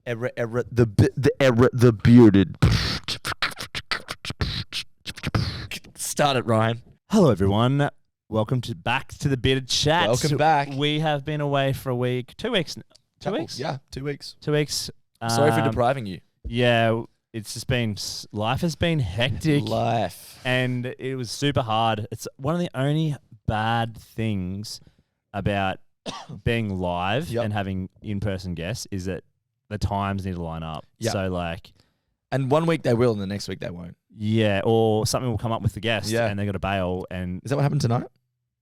the bearded. Start it, Ryan. Hello, everyone. Welcome back to the Bearded Chat. Welcome back. We have been away for a week, 2 weeks. 2 weeks? Yeah, 2 weeks. 2 weeks. Sorry for depriving you. Yeah, it's just been, life has been hectic. And it was super hard. It's one of the only bad things about being live and having in-person guests is that the times need to line up. Yep. So like... And 1 week they will and the next week they won't. Yeah, or something will come up with the guest and they're going to bail. And is that what happened tonight?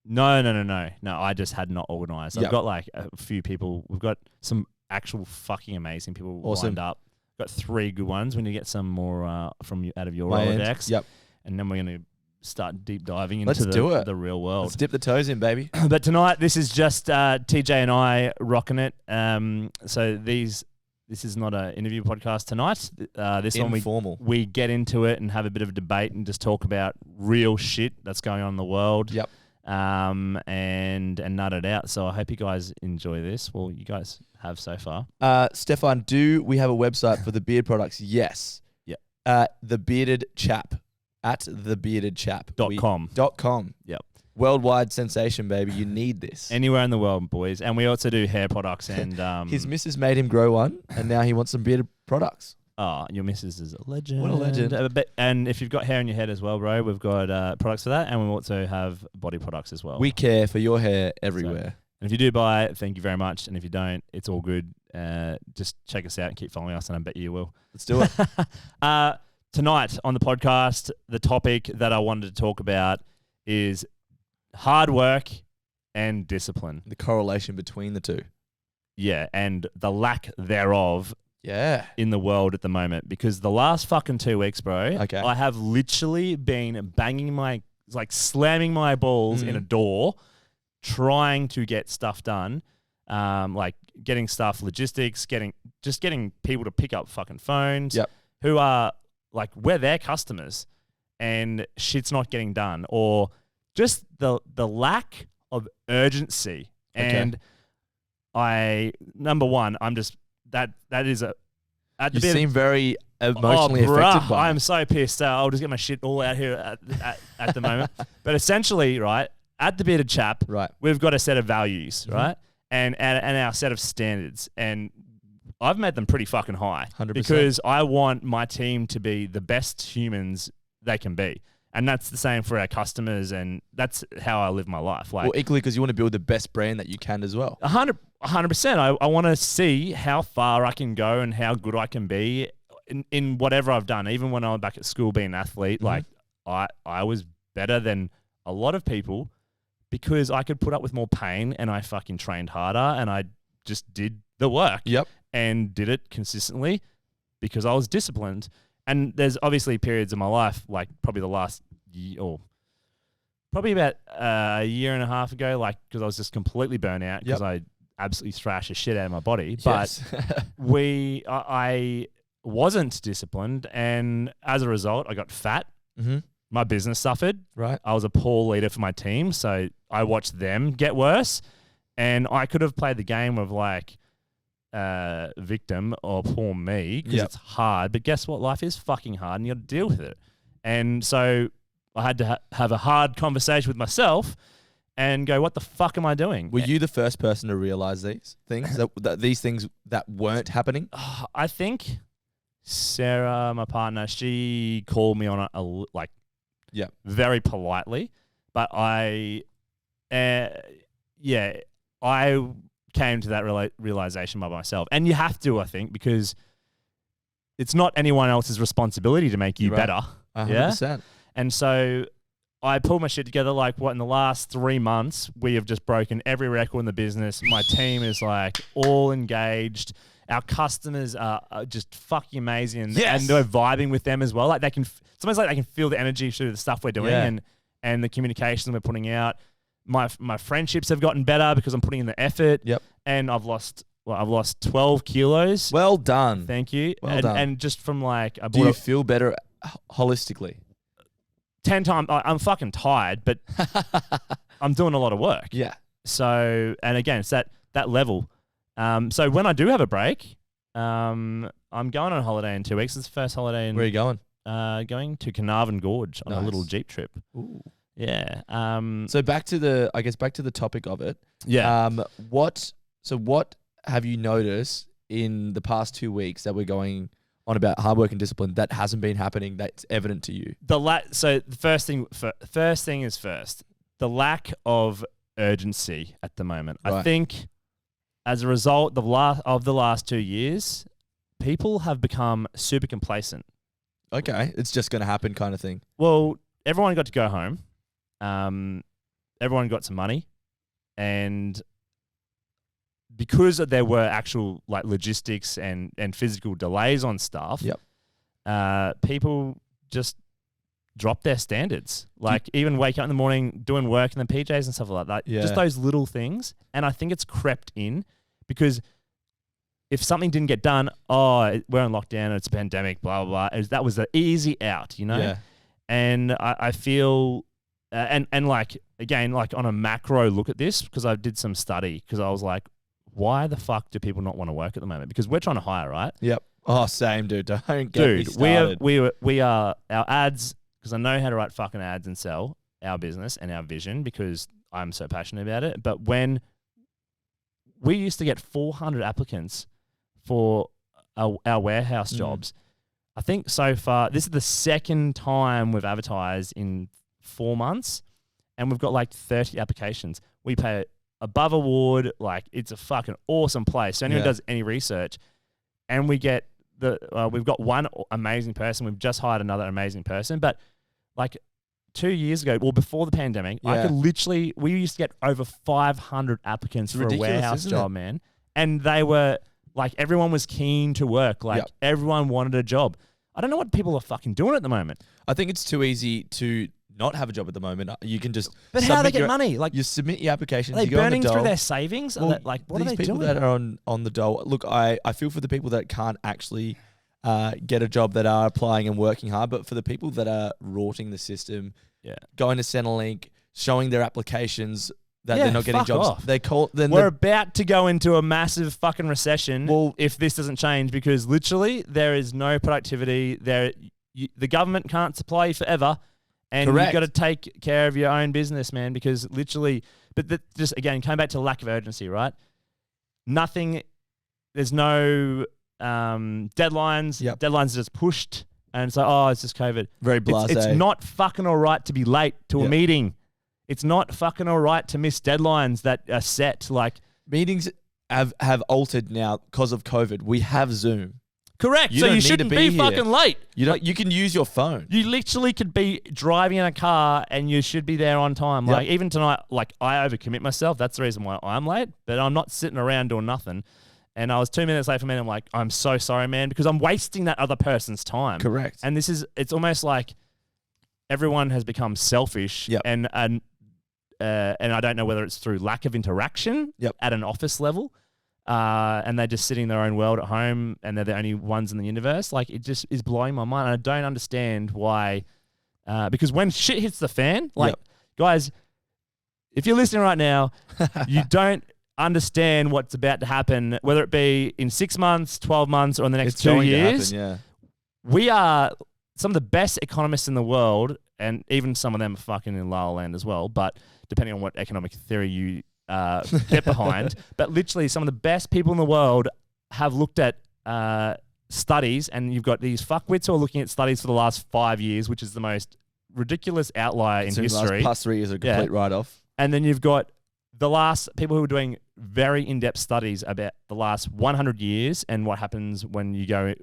No. I just had not organised. I've got like a few people. We've got some actual fucking amazing people lined up. Got 3 good ones. We need to get some more from you out of your Rolodex. Yep. And then we're going to start deep diving into the real world. Let's dip the toes in, baby. But tonight, this is just TJ and I rocking it. So this is not an interview podcast tonight. This Informal. one we get into it and have a bit of a debate and just talk about real shit that's going on in the world. Yep. And nut it out. So I hope you guys enjoy this. Well, you guys have so far. Stefan, do we have a website for the beard products? Yes. Yeah. The Bearded Chap at thebeardedchap.com. .com. Yep. Worldwide sensation, baby. You need this. Anywhere in the world, boys. And we also do hair products and his missus made him grow one, and now he wants some bearded products. Oh, your missus is a legend. What a legend. And if you've got hair in your head as well, bro, we've got products for that, and we also have body products as well. We care for your hair everywhere. And if you do buy it, thank you very much. And if you don't, it's all good. Just check us out and keep following us, and I bet you will. Let's do it. Tonight on the podcast, the topic that I wanted to talk about is hard work and discipline. The correlation between the two. Yeah, and the lack thereof in the world at the moment. Because the last fucking 2 weeks, bro, I have literally been slamming my balls in a door, trying to get stuff done, like getting stuff, logistics, getting people to pick up fucking phones who are like, we're their customers and shit's not getting done, or just the lack of urgency. And number one, I'm just, that is a, at the you seem very emotionally affected by it. I'm so pissed. I'll just get my shit all out here at the moment. But essentially, right, at the Bearded Chap, we've got a set of values, right? And our set of standards. And I've made them pretty fucking high. 100%. Because I want my team to be the best humans they can be. And that's the same for our customers, and that's how I live my life. Like, well, equally because you want to build the best brand that you can as well. 100%. I want to see how far I can go and how good I can be in whatever I've done. Even when I was back at school being an athlete, like I was better than a lot of people because I could put up with more pain and I fucking trained harder and I just did the work. Yep. And did it consistently because I was disciplined. And there's obviously periods in my life, like probably the last year, or probably about a year and a half ago, like because I was just completely burnt out because I absolutely thrashed the shit out of my body. But I wasn't disciplined, and as a result, I got fat. Mm-hmm. My business suffered. Right. I was a poor leader for my team, so I watched them get worse, and I could have played the game of like, victim or poor me because it's hard, but guess what, life is fucking hard and you got to deal with it. And so I had to have a hard conversation with myself and go, what the fuck am I doing? Were you the first person to realize these things that these things that weren't happening? I think Sarah, my partner, she called me on very politely, but I came to that realization by myself. And you have to, I think, because it's not anyone else's responsibility to make you better. 100%. Yeah? And so I pulled my shit together. Like, in the last 3 months, we have just broken every record in the business. My team is like all engaged. Our customers are just fucking amazing. And they're vibing with them as well. Like it's almost like they can feel the energy through the stuff we're doing and the communication we're putting out. My friendships have gotten better because I'm putting in the effort. Yep. And I've lost 12 kilos. Well done. Thank you. Well done. And just from like, do you feel better holistically? 10 times. I'm fucking tired, but I'm doing a lot of work. Yeah. So, and again, it's that level. So when I do have a break, I'm going on holiday in 2 weeks. It's the first holiday in. Where are you going? Going to Carnarvon Gorge on a little Jeep trip. Ooh. Yeah. So back to the topic of it. Yeah. What have you noticed in the past 2 weeks that we're going on about hard work and discipline that hasn't been happening that's evident to you? So the first thing is first. The lack of urgency at the moment. Right. I think as a result of the last 2 years, people have become super complacent. Okay, it's just going to happen kind of thing. Well, everyone got to go home. Everyone got some money, and because there were actual like logistics and physical delays on stuff, people just dropped their standards. Like even wake up in the morning doing work in the PJs and stuff like that. Yeah. Just those little things. And I think it's crept in because if something didn't get done, we're in lockdown, it's a pandemic, blah, blah, blah. That was the easy out, you know? Yeah. And I feel, and like, again, like on a macro look at this, because I did some study, because I was like, why the fuck do people not want to work at the moment? Because we're trying to hire, right? Yep. Oh, same, dude. Don't get me started. We are our ads, because I know how to write fucking ads and sell our business and our vision because I'm so passionate about it. But when we used to get 400 applicants for our warehouse jobs, I think so far, this is the second time we've advertised in 4 months and we've got like 30 applications. We pay above award, like it's a fucking awesome place. So anyone does any research and we get we've got one amazing person. We've just hired another amazing person. But like 2 years ago, well, before the pandemic, I could literally, we used to get over 500 applicants for a warehouse job, man. And they were like, everyone was keen to work. Like everyone wanted a job. I don't know what people are fucking doing at the moment. I think it's too easy to not have a job at the moment. You can just. But how do they get money? Like you submit your applications. Are they you go burning on the through their savings? Well, like what are they doing? These people that are on the dole. Look, I feel for the people that can't actually get a job, that are applying and working hard. But for the people that are rorting the system, going to Centrelink, showing their applications that they're not getting jobs. Off. We're about to go into a massive fucking recession if this doesn't change, because literally there is no productivity. The government can't supply you forever. And you've got to take care of your own business, man, because literally, just again, coming back to lack of urgency, right? Nothing, there's no deadlines. Yep. Deadlines are just pushed. And so, it's just COVID. Very blasé. It's not fucking all right to be late to a meeting. It's not fucking all right to miss deadlines that are set. Like meetings have altered now because of COVID. We have Zoom. Correct. So you shouldn't be fucking late. You can use your phone. You literally could be driving in a car and you should be there on time. Like even tonight, like I overcommit myself. That's the reason why I'm late. But I'm not sitting around doing nothing. And I was 2 minutes late for me. And I'm like, I'm so sorry, man, because I'm wasting that other person's time. Correct. And it's almost like everyone has become selfish. Yep. And I don't know whether it's through lack of interaction at an office level. And they're just sitting in their own world at home and they're the only ones in the universe. Like, it just is blowing my mind. And I don't understand why, because when shit hits the fan, like, guys, if you're listening right now, you don't understand what's about to happen, whether it be in 6 months, 12 months, or in the next 2 years. We are some of the best economists in the world, and even some of them are fucking in La La Land as well, but depending on what economic theory you get behind, but literally some of the best people in the world have looked at studies, and you've got these fuckwits who are looking at studies for the last 5 years, which is the most ridiculous outlier in history. Last 3 years are a complete write-off. And then you've got the last people who are doing very in-depth studies about the last 100 years and what happens when you go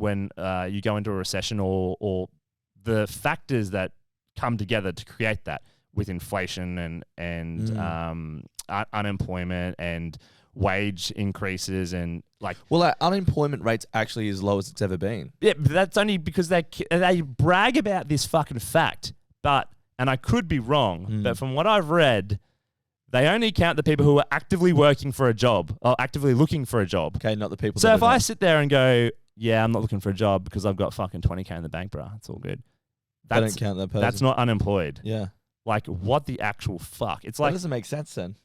into a recession, or the factors that come together to create that, with inflation and unemployment and wage increases and like. Well, unemployment rate's actually as low as it's ever been. Yeah, but that's only because they brag about this fucking fact. But, and I could be wrong, but from what I've read, they only count the people who are actively working for a job or actively looking for a job. Okay, not the people. So if I sit there and go, I'm not looking for a job because I've got fucking 20K in the bank, bro, it's all good. I don't count that person. That's not unemployed. Yeah. Like, what the actual fuck? It's like, that doesn't make sense then.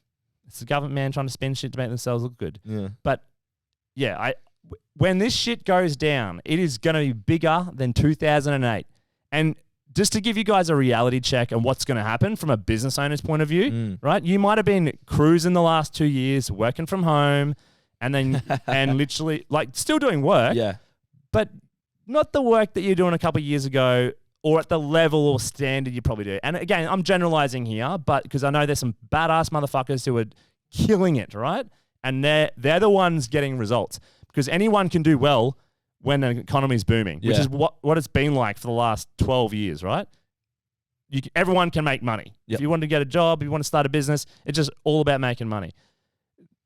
It's the government, man, trying to spend shit to make themselves look good. Yeah. But when this shit goes down, it is going to be bigger than 2008. And just to give you guys a reality check on what's going to happen from a business owner's point of view, right? You might have been cruising the last 2 years, working from home, and then and literally like still doing work, but not the work that you're doing a couple of years ago, or at the level or standard you probably do. And again, I'm generalizing here, but because I know there's some badass motherfuckers who are killing it, right? And they're the ones getting results, because anyone can do well when an economy is booming, which is what it's been like for the last 12 years, right? Everyone can make money. If you want to get a job, you want to start a business, it's just all about making money.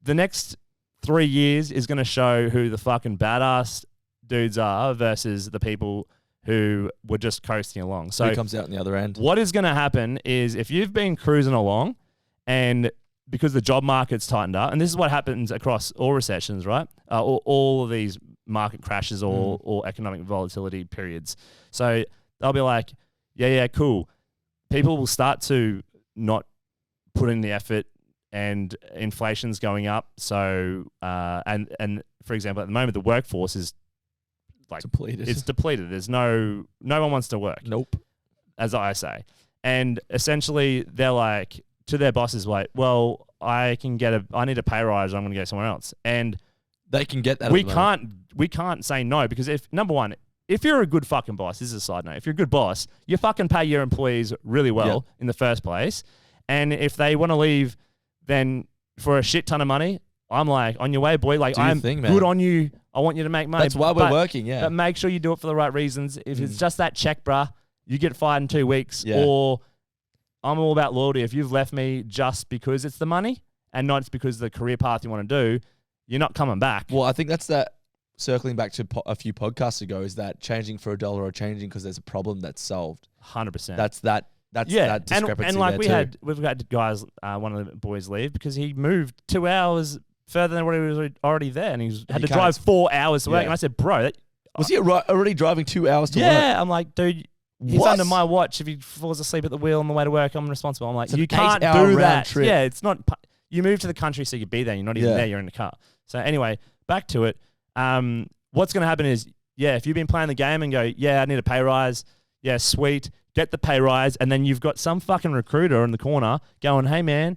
The next 3 years is going to show who the fucking badass dudes are versus the people who were just coasting along. So who comes out on the other end? What is going to happen is if you've been cruising along and because the job market's tightened up, and this is what happens across all recessions, right? All of these market crashes or economic volatility periods. So they'll be like, yeah, cool. People will start to not put in the effort and inflation's going up. So, and for example, at the moment, the workforce is like depleted. It's depleted. There's no one wants to work. Nope. As I say. And essentially they're like, to their bosses, like, well, I need a pay rise. I'm going to go somewhere else. And they can get that. We can't say no, because number one, if you're a good fucking boss, this is a side note, if you're a good boss, you fucking pay your employees really well in the first place. And if they want to leave, then for a shit ton of money, I'm like, on your way, boy. Like, I'm good on you. I want you to make money. That's why we're working, But make sure you do it for the right reasons. If it's just that check, bruh, you get fired in 2 weeks. Or I'm all about loyalty. If you've left me just because it's the money and not because of the career path you want to do, you're not coming back. Well, I think that's that, circling back to a few podcasts ago, is that changing for $1 or changing because there's a problem that's solved. 100%. That's that discrepancy. And like we've got guys, one of the boys leave because he moved 2 hours further than what he was already there, and he had to drive 4 hours to work. And I said, bro, was he already driving 2 hours to work? Yeah, I'm like, dude, he's under my watch. If he falls asleep at the wheel on the way to work, I'm responsible. I'm like, you can't do that. Trip. Yeah, it's not. You move to the country so you could be there. You're not even there. You're in the car. So anyway, back to it. What's going to happen is, if you've been playing the game and go, I need a pay rise. Yeah, sweet. Get the pay rise. And then you've got some fucking recruiter in the corner going, hey, man,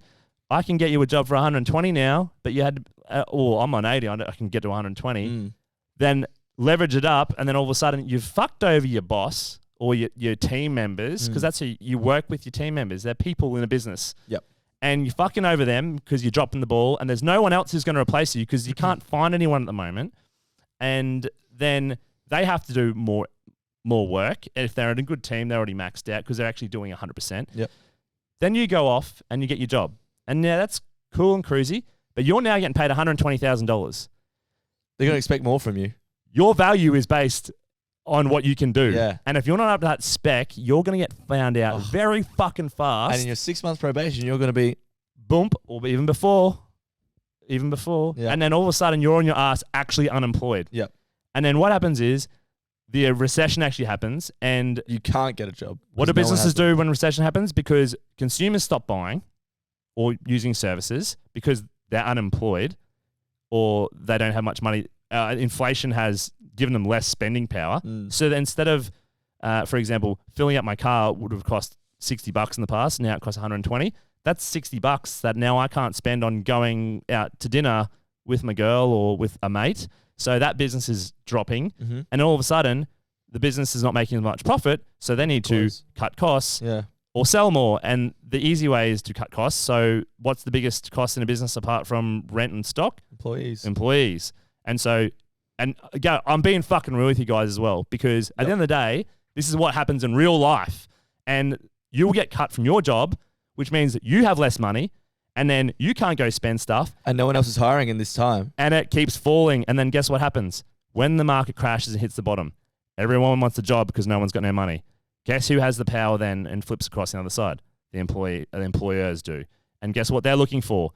I can get you a job for 120 now, but you had to, I'm on 80. I can get to 120. Then leverage it up. And then all of a sudden you've fucked over your boss or your team members, because that's who you work with, your team members. They're people in a business. Yep. And you're fucking over them because you're dropping the ball, and there's no one else who's going to replace you because you can't find anyone at the moment. And then they have to do more work. And if they're in a good team, they're already maxed out because they're actually doing 100%. Yep. Then you go off and you get your job. And that's cool and cruisy, but you're now getting paid $120,000. They're going to expect more from you. Your value is based on what you can do. Yeah. And if you're not up to that spec, you're going to get found out very fucking fast. And in your 6 months probation, you're going to be boom, or even before. Yeah. And then all of a sudden you're on your ass actually unemployed. Yep. And then what happens is the recession actually happens and you can't get a job. What do businesses do when recession happens? Because consumers stop buying or using services because they're unemployed or they don't have much money. Inflation has given them less spending power. So that instead of, for example, filling up my car would have cost $60 in the past, now it costs $120. That's $60 that now I can't spend on going out to dinner with my girl or with a mate. So that business is dropping. And all of a sudden, the business is not making as much profit. So they need to cut costs or sell more. And the easy way is to cut costs. So what's the biggest cost in a business apart from rent and stock? Employees. And so, I'm being fucking real with you guys as well, because at the end of the day, this is what happens in real life. And you'll get cut from your job, which means that you have less money, and then you can't go spend stuff. And no one else is hiring in this time. And it keeps falling. And then guess what happens? When the market crashes and hits the bottom, everyone wants a job because no one's got no money. Guess who has the power then and flips across the other side? The employers do. And guess what they're looking for?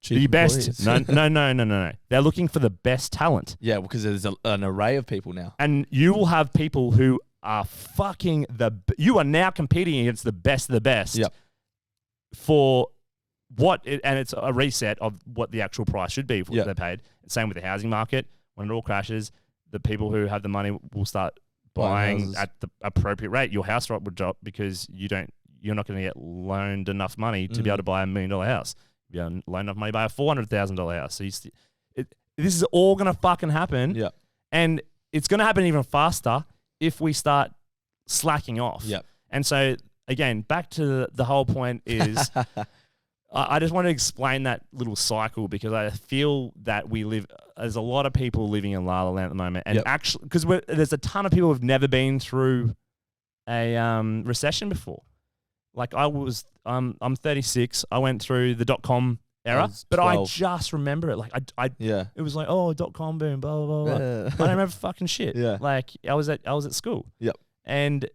The best. No. They're looking for the best talent. Yeah, because there's an array of people now. And you will have people who are fucking you are now competing against the best of the best. Yep. For and it's a reset of what the actual price should be for what they're paid. Same with the housing market. when it all crashes, the people who have the money will start buying at the appropriate rate. Your house rate would drop because you're not going to get loaned enough money to be able to buy $1 million house. You're loaned enough money to buy a $400,000 house. So this is all going to fucking happen. Yeah. And it's going to happen even faster if we start slacking off. Yeah. And so, again, back to the whole point is I just want to explain that little cycle because I feel that there's a lot of people living in La La Land at the moment. And actually, because there's a ton of people who've never been through a recession before. Like I'm 36. I went through the .com era, but I just remember it. Like it was like, oh, .com boom, blah, blah, blah. I don't remember fucking shit. Yeah. Like I was at school. Yep. And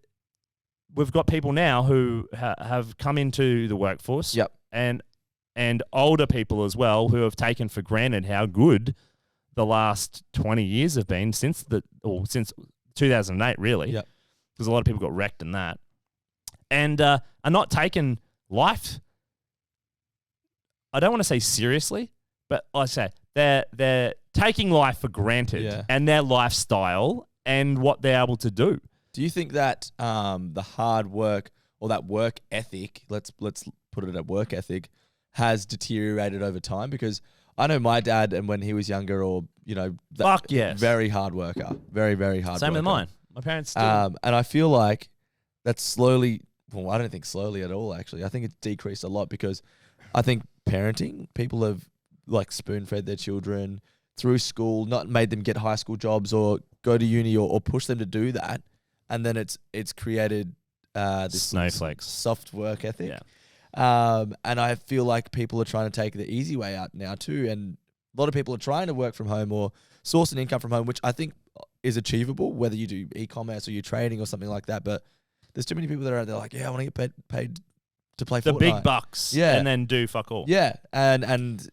we've got people now who have come into the workforce. Yep. And older people as well who have taken for granted how good the last 20 years have been since 2008, really. Yep. Because a lot of people got wrecked in that. And are not taking life, I don't want to say seriously, but I say they're taking life for granted and their lifestyle and what they're able to do. Do you think that the hard work or that work ethic, let's put it at work ethic, has deteriorated over time? Because I know my dad, and when he was younger, or very hard worker, very, very hard. Same worker. with mine. My parents still. And I feel like that's slowly. Well, I don't think slowly at all. Actually, I think it's decreased a lot because I think parenting, people have like spoon-fed their children through school, not made them get high school jobs or go to uni or push them to do that, and then it's created this snowflakes soft work ethic. Yeah. And I feel like people are trying to take the easy way out now too. And a lot of people are trying to work from home or source an income from home, which I think is achievable, whether you do e-commerce or you're trading or something like that. But there's too many people that are out there like, I want to get paid to play the Fortnite. Big bucks. Yeah. And then do fuck all. Yeah. And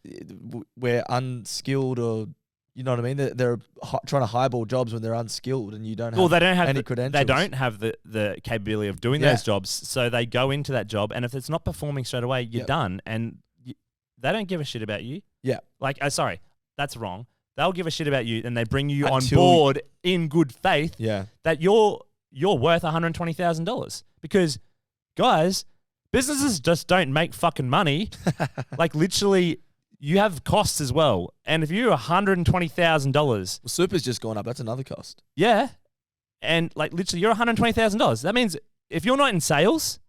we're unskilled, or you know what I mean? They're trying to highball jobs when they're unskilled and you don't have they don't have any credentials. They don't have the capability of doing those jobs. So they go into that job, and if it's not performing straight away, you're done. And they don't give a shit about you. Yeah. Like, sorry, that's wrong. They'll give a shit about you, and they bring you on board in good faith that you're worth $120,000. Because, guys, businesses just don't make fucking money. Like, literally, you have costs as well. And if you're $120,000... Well, super's just gone up. That's another cost. Yeah. And, like, literally, you're $120,000. That means if you're not in sales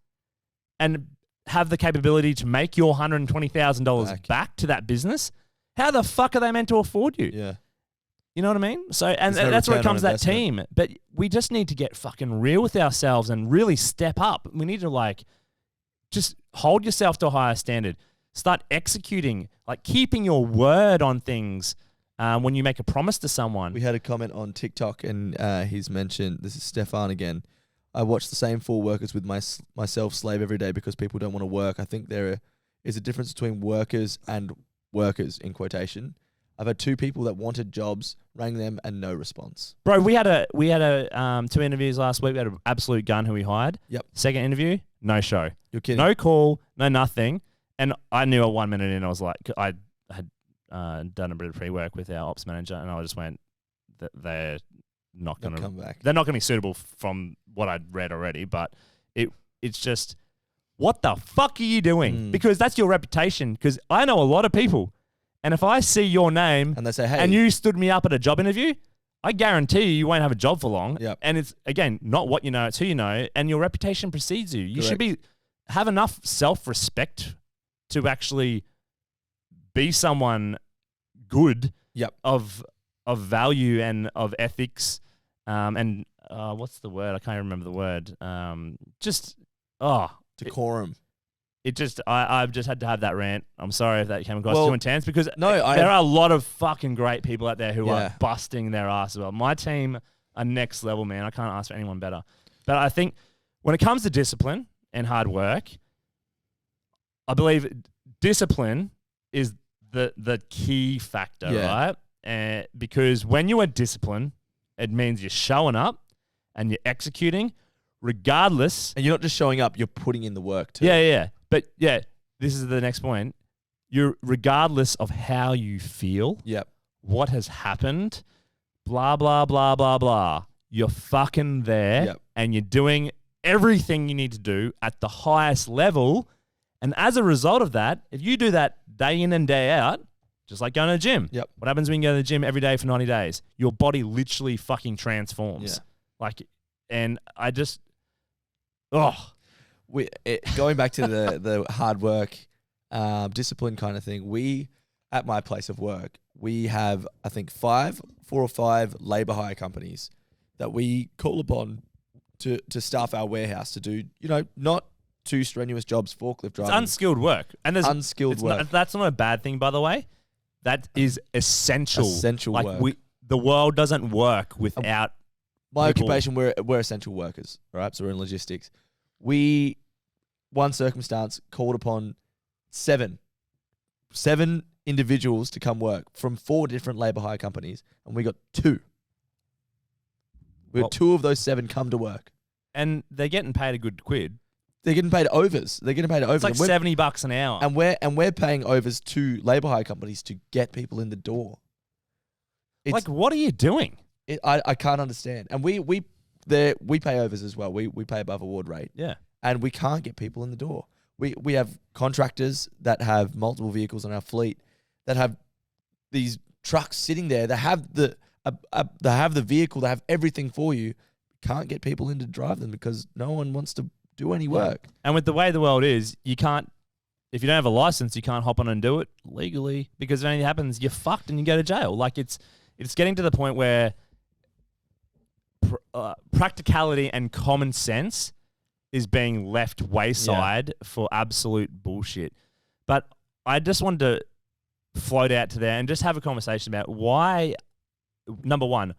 and have the capability to make your $120,000 back to that business, how the fuck are they meant to afford you? Yeah. You know what I mean? So, and that's where it comes to that team. But we just need to get fucking real with ourselves and really step up. We need to, like, just hold yourself to a higher standard. Start executing, like keeping your word on things when you make a promise to someone. We had a comment on TikTok, and he's mentioned, this is Stefan again, I watch the same 4 workers with myself slave every day because people don't want to work. I think there is a difference between workers and workers, in quotation. I've had 2 people that wanted jobs, rang them, and no response. Bro, we had 2 interviews last week. We had an absolute gun who we hired. Yep. Second interview, no show. You're kidding. No call, no nothing. And I knew at 1 minute in, I was like, I had done a bit of pre-work with our ops manager, and I just went, they're not going to come back. They're not going to be suitable from what I'd read already. But it's just, what the fuck are you doing? Because that's your reputation. Because I know a lot of people. And if I see your name and they say, hey, and you stood me up at a job interview, I guarantee you won't have a job for long. Yep. And it's, again, not what you know, it's who you know, and your reputation precedes you. You should have enough self-respect to actually be someone good of value and of ethics and what's the word? I can't remember the word. Decorum. I've just had to have that rant. I'm sorry if that came across too intense, because there are a lot of fucking great people out there who are busting their ass as well. My team are next level, man. I can't ask for anyone better. But I think when it comes to discipline and hard work, I believe discipline is the key factor, right? Because when you are disciplined, it means you're showing up and you're executing regardless. And you're not just showing up, you're putting in the work too. Yeah. But this is the next point. You're regardless of how you feel, what has happened, blah, blah, blah, blah, blah. You're fucking there and you're doing everything you need to do at the highest level. And as a result of that, if you do that day in and day out, just like going to the gym. Yep. What happens when you go to the gym every day for 90 days? Your body literally fucking transforms. Yeah. And I just, going back to the hard work, discipline kind of thing, at my place of work, we have, I think, 4 or 5 labor hire companies that we call upon to staff our warehouse to do, not too strenuous jobs, forklift driving. It's unskilled work. And there's unskilled work. That's not a bad thing, by the way. That is essential. Essential work. The world doesn't work without my occupation. We're essential workers, right? So we're in logistics. We, one circumstance, called upon 7 individuals to come work from 4 different labor hire companies, and we got 2. We had 2 of those 7 come to work, and they're getting paid a good quid. They're getting paid overs. It's like $70 an hour, and we're paying overs to labor hire companies to get people in the door. What are you doing? I can't understand. And we pay overs as well. We pay above award rate. Yeah, and we can't get people in the door. We have contractors that have multiple vehicles on our fleet that have these trucks sitting there. They have the vehicle. They have everything for you. Can't get people in to drive them because no one wants to do any work. And with the way the world is, you can't, if you don't have a license, you can't hop on and do it legally, because if anything happens, you're fucked and you go to jail. It's getting to the point where practicality and common sense is being left wayside for absolute bullshit. But I just wanted to float out to there and just have a conversation about why, number one,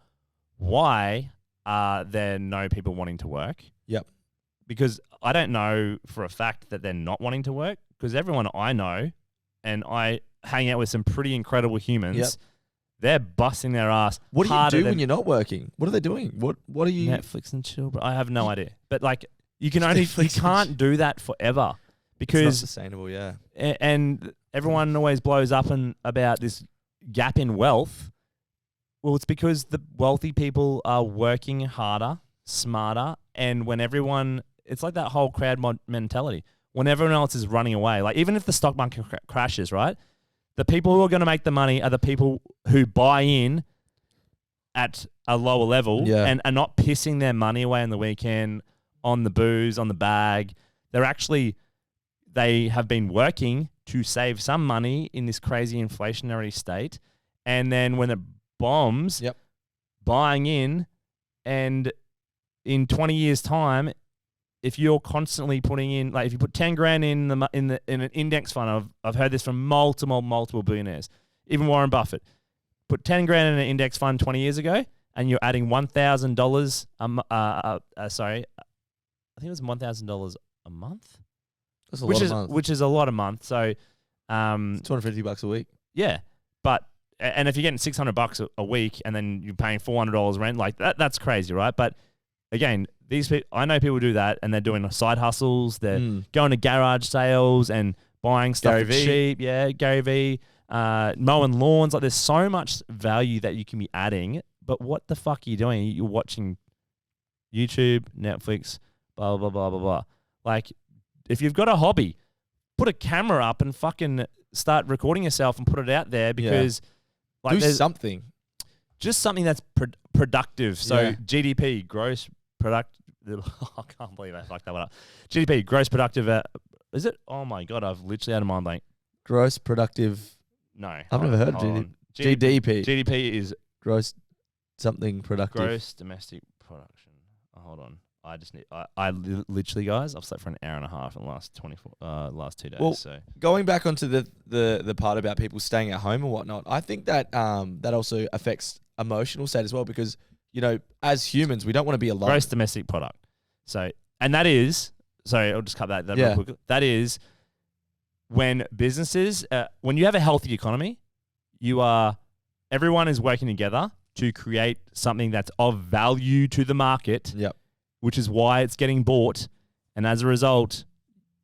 why are there no people wanting to work? Yep. Because I don't know for a fact that they're not wanting to work, because everyone I know, and I hang out with some pretty incredible humans, they're busting their ass. What do you do when you're not working? What are they doing? What are you... Netflix and chill, but I have no idea. But you can't do that forever, because it's not sustainable, yeah. And everyone always blows up about this gap in wealth. Well, it's because the wealthy people are working harder, smarter, and when everyone... It's like that whole crowd mentality. When everyone else is running away, even if the stock market crashes, right? The people who are going to make the money are the people who buy in at a lower level and are not pissing their money away on the weekend, on the booze, on the bag. They have been working to save some money in this crazy inflationary state. And then when it bombs, buying in, and in 20 years' time, if you're constantly putting in, if you put 10 grand in an index fund, I've heard this from multiple billionaires, even Warren Buffett, put 10 grand in an index fund 20 years ago, and you're adding $1,000. Sorry, I think it was $1,000 a month. That's a lot a month. Which is a lot a month. So, $250 a week. Yeah, and if you're getting $600 a week, and then you're paying $400 rent, that's crazy, right? But again, these people, I know people do that, and they're doing side hustles. They're going to garage sales and buying stuff for cheap. Yeah, Gary V, mowing lawns. There's so much value that you can be adding. But what the fuck are you doing? You're watching YouTube, Netflix, blah blah blah blah blah. If you've got a hobby, put a camera up and fucking start recording yourself and put it out there, because do something. Just something that's productive. So GDP, gross product. I can't believe I fucked that one up. GDP, gross productive. Is it? Oh my God, I've literally had a mind blank. Gross productive. No. I've never heard of GDP. GDP is gross something productive. Gross domestic production. Hold on. I literally, guys, I've slept for an hour and a half in the last 2 days. Well, so going back onto the part about people staying at home and whatnot, I think that that also affects emotional state as well, because as humans, we don't want to be alone. Gross domestic product. So, and that is, sorry, I'll just cut that real quick. That is when businesses, when you have a healthy economy, everyone is working together to create something that's of value to the market. Yep. Which is why it's getting bought. And as a result,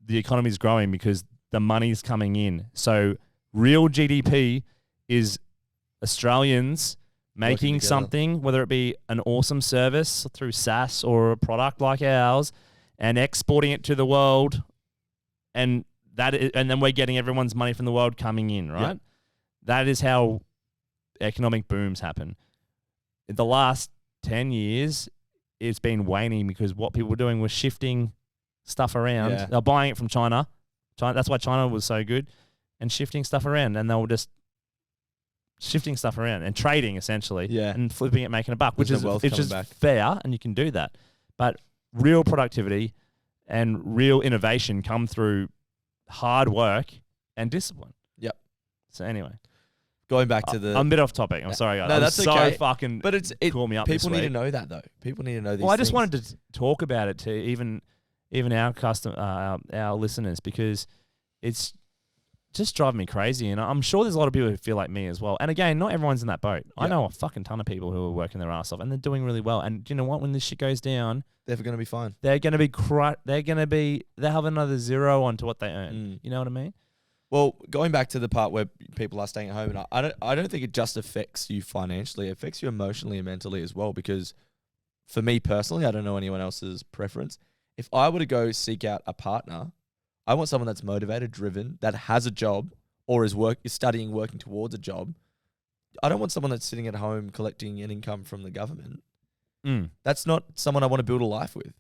the economy is growing because the money's coming in. So real GDP is Australians making something, whether it be an awesome service through SaaS or a product like ours, and exporting it to the world, and then we're getting everyone's money from the world coming in, right? Yep. That is how economic booms happen. In the last 10 years, it's been waning because what people were doing was shifting stuff around. Yeah. They're buying it from China. That's why China was so good, and shifting stuff around, and they were just shifting stuff around and trading essentially, and flipping it, making a buck, which is fair, and you can do that. But real productivity and real innovation come through hard work and discipline. Yep. So anyway, going back to the, I'm a bit off topic. I'm sorry, guys. No, that's so okay. Fucking. But call me up. People need to know that though. People need to know these. Well, I just wanted to talk about it to even our our listeners, because it's just driving me crazy, and I'm sure there's a lot of people who feel like me as well. And again, not everyone's in that boat. Yep. I know a fucking ton of people who are working their ass off, and they're doing really well. And do you know what? When this shit goes down, they're going to be fine. They're going to be. They have another zero onto what they earn. You know what I mean? Well, going back to the part where people are staying at home, and I don't think it just affects you financially. It affects you emotionally and mentally as well. Because for me personally, I don't know anyone else's preference. If I were to go seek out a partner, I want someone that's motivated, driven, that has a job or is studying, working towards a job. I don't want someone that's sitting at home collecting an income from the government. That's not someone I want to build a life with.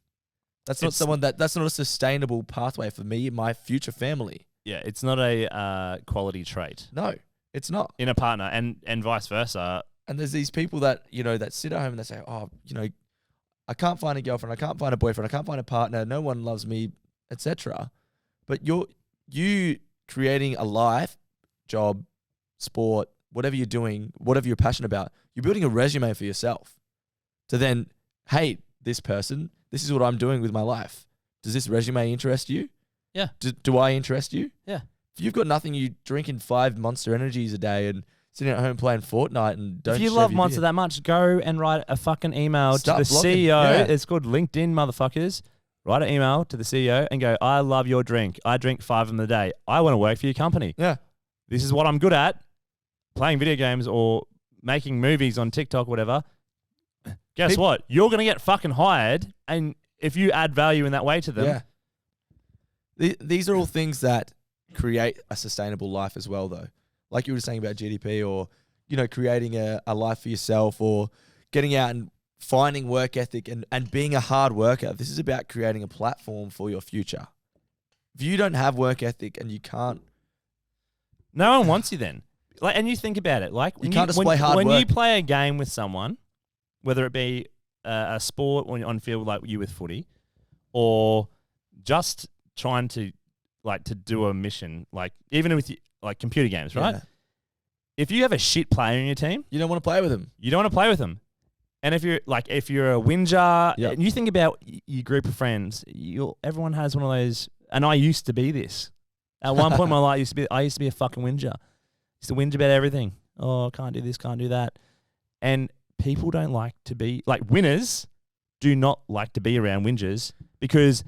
That's not a sustainable pathway for me and my future family. Yeah, it's not a quality trait. No, it's not. In a partner, and vice versa. And there's these people that, that sit at home and they say, I can't find a girlfriend, I can't find a boyfriend, I can't find a partner, no one loves me, etc. But you creating a life, job, sport, whatever you're doing, whatever you're passionate about, you're building a resume for yourself. To then, hey, this person, this is what I'm doing with my life. Does this resume interest you? Yeah. Do I interest you? Yeah. If you've got nothing, you drinking 5 Monster Energies a day and sitting at home playing Fortnite and don't. If you love Monster that much, go and write a fucking email to the CEO. Yeah. It's called LinkedIn, motherfuckers. Write an email to the CEO and go, I love your drink. I drink 5 of them a day. I want to work for your company. Yeah. This is what I'm good at, playing video games or making movies on TikTok, whatever. Guess what? You're going to get fucking hired, and if you add value in that way to them. Yeah. These are all things that create a sustainable life as well, though. Like you were saying about GDP, or, creating a life for yourself, or getting out and finding work ethic and being a hard worker. This is about creating a platform for your future. If you don't have work ethic and you can't, no one wants you then. And you think about it, you can't display hard work. When you play a game with someone, whether it be a sport on field like you with footy, or just trying to do a mission, like even with computer games, right? Yeah. If you have a shit player in your team, you don't want to play with them. You don't want to play with them. And if you're a whinger, and you think about your group of friends, everyone has one of those. And I used to be this. At one point in my life, I used to be a fucking whinger. Used to whinge about everything. Oh, can't do this, can't do that. And people don't like to be winners. Do not like to be around whingers because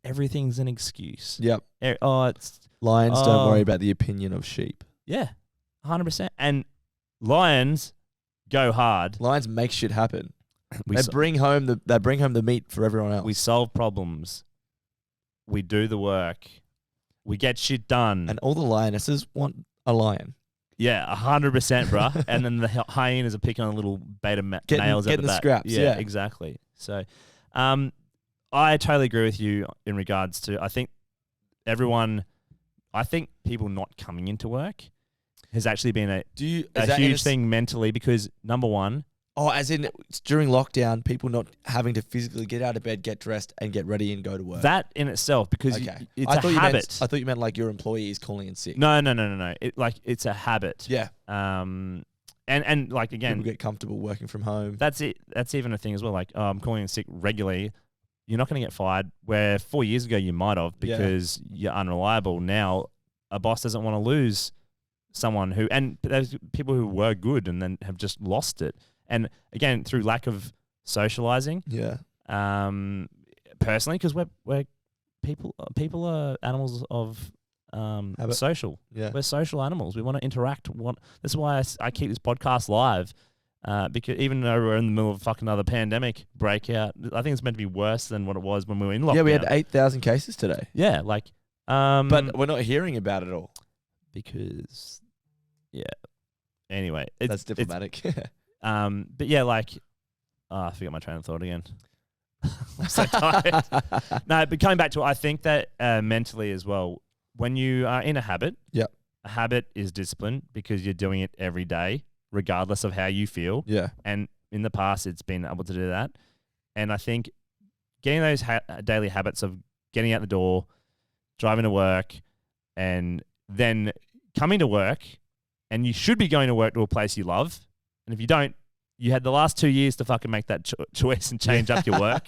everything's an excuse. Yep. It's lions don't worry about the opinion of sheep. Yeah, 100%. And lions go hard. Lions make shit happen. They bring home the meat for everyone else. We solve problems. We do the work. We get shit done. And all the lionesses want a lion. Yeah, 100%, bruh. And then the hyenas are picking on little beta males at the back. Scraps. Yeah, exactly. So, I totally agree with you in regards to, I think people not coming into work has actually been a huge thing mentally, because number one. Oh, as in during lockdown, people not having to physically get out of bed, get dressed, and get ready and go to work. That in itself, because it's a habit. I thought you meant like your employee is calling in sick. No. It's a habit. Yeah. And like, again, people get comfortable working from home. That's it. That's even a thing as well. Like, I'm calling in sick regularly. You're not going to get fired, where 4 years ago you might have, because you're unreliable. Now a boss doesn't want to lose someone and there's people who were good and then have just lost it. And again, through lack of socializing. Yeah. Personally, because we're people are animals of social. Yeah. We're social animals. We want to interact. That's why I keep this podcast live. Because even though we're in the middle of fucking another pandemic breakout, I think it's meant to be worse than what it was when we were in lockdown. Yeah, we had 8,000 cases today. Yeah, like, but we're not hearing about it all because, yeah. Anyway, that's diplomatic. But yeah, like, I forgot my train of thought again. I'm so tired. No, but coming back to it, I think that mentally as well, when you are in a habit, a habit is discipline because you're doing it every day, regardless of how you feel. Yeah. And in the past, it's been able to do that. And I think getting those daily habits of getting out the door, driving to work, and then coming to work, and you should be going to work to a place you love. And if you don't, you had the last 2 years to fucking make that choice and change up your work.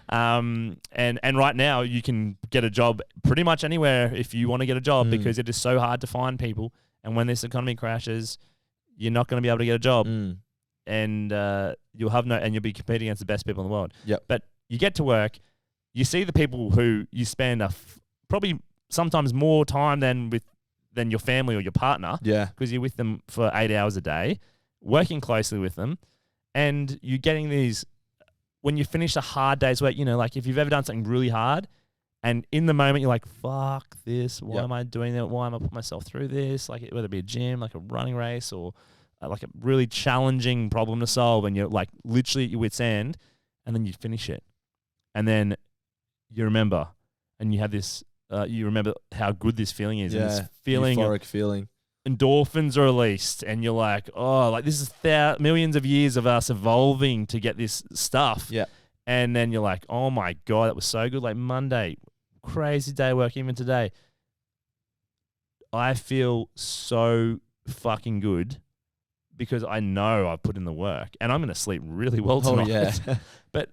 And right now you can get a job pretty much anywhere if you want to get a job because it is so hard to find people. And when this economy crashes, you're not going to be able to get a job, and you'll be competing against the best people in the world. Yep. But you get to work, you see the people who you spend probably sometimes more time than your family or your partner. Yeah. Because you're with them for 8 hours a day, working closely with them, and you're getting these. When you finish a hard day's work, like if you've ever done something really hard, and in the moment you're like, fuck this, why am I doing that? Why am I putting myself through this? Like whether it be a gym, like a running race, or like a really challenging problem to solve, and you're like literally at your wit's end, and then you finish it. And then you remember, and you have this, you remember how good this feeling is. Yeah, and this feeling, euphoric feeling. Endorphins are released, and you're like, oh, like this is millions of years of us evolving to get this stuff. Yeah. And then you're like, oh my God, that was so good. Like Monday, crazy day of work, even today. I feel so fucking good because I know I've put in the work, and I'm going to sleep really well tonight. Oh, yeah. But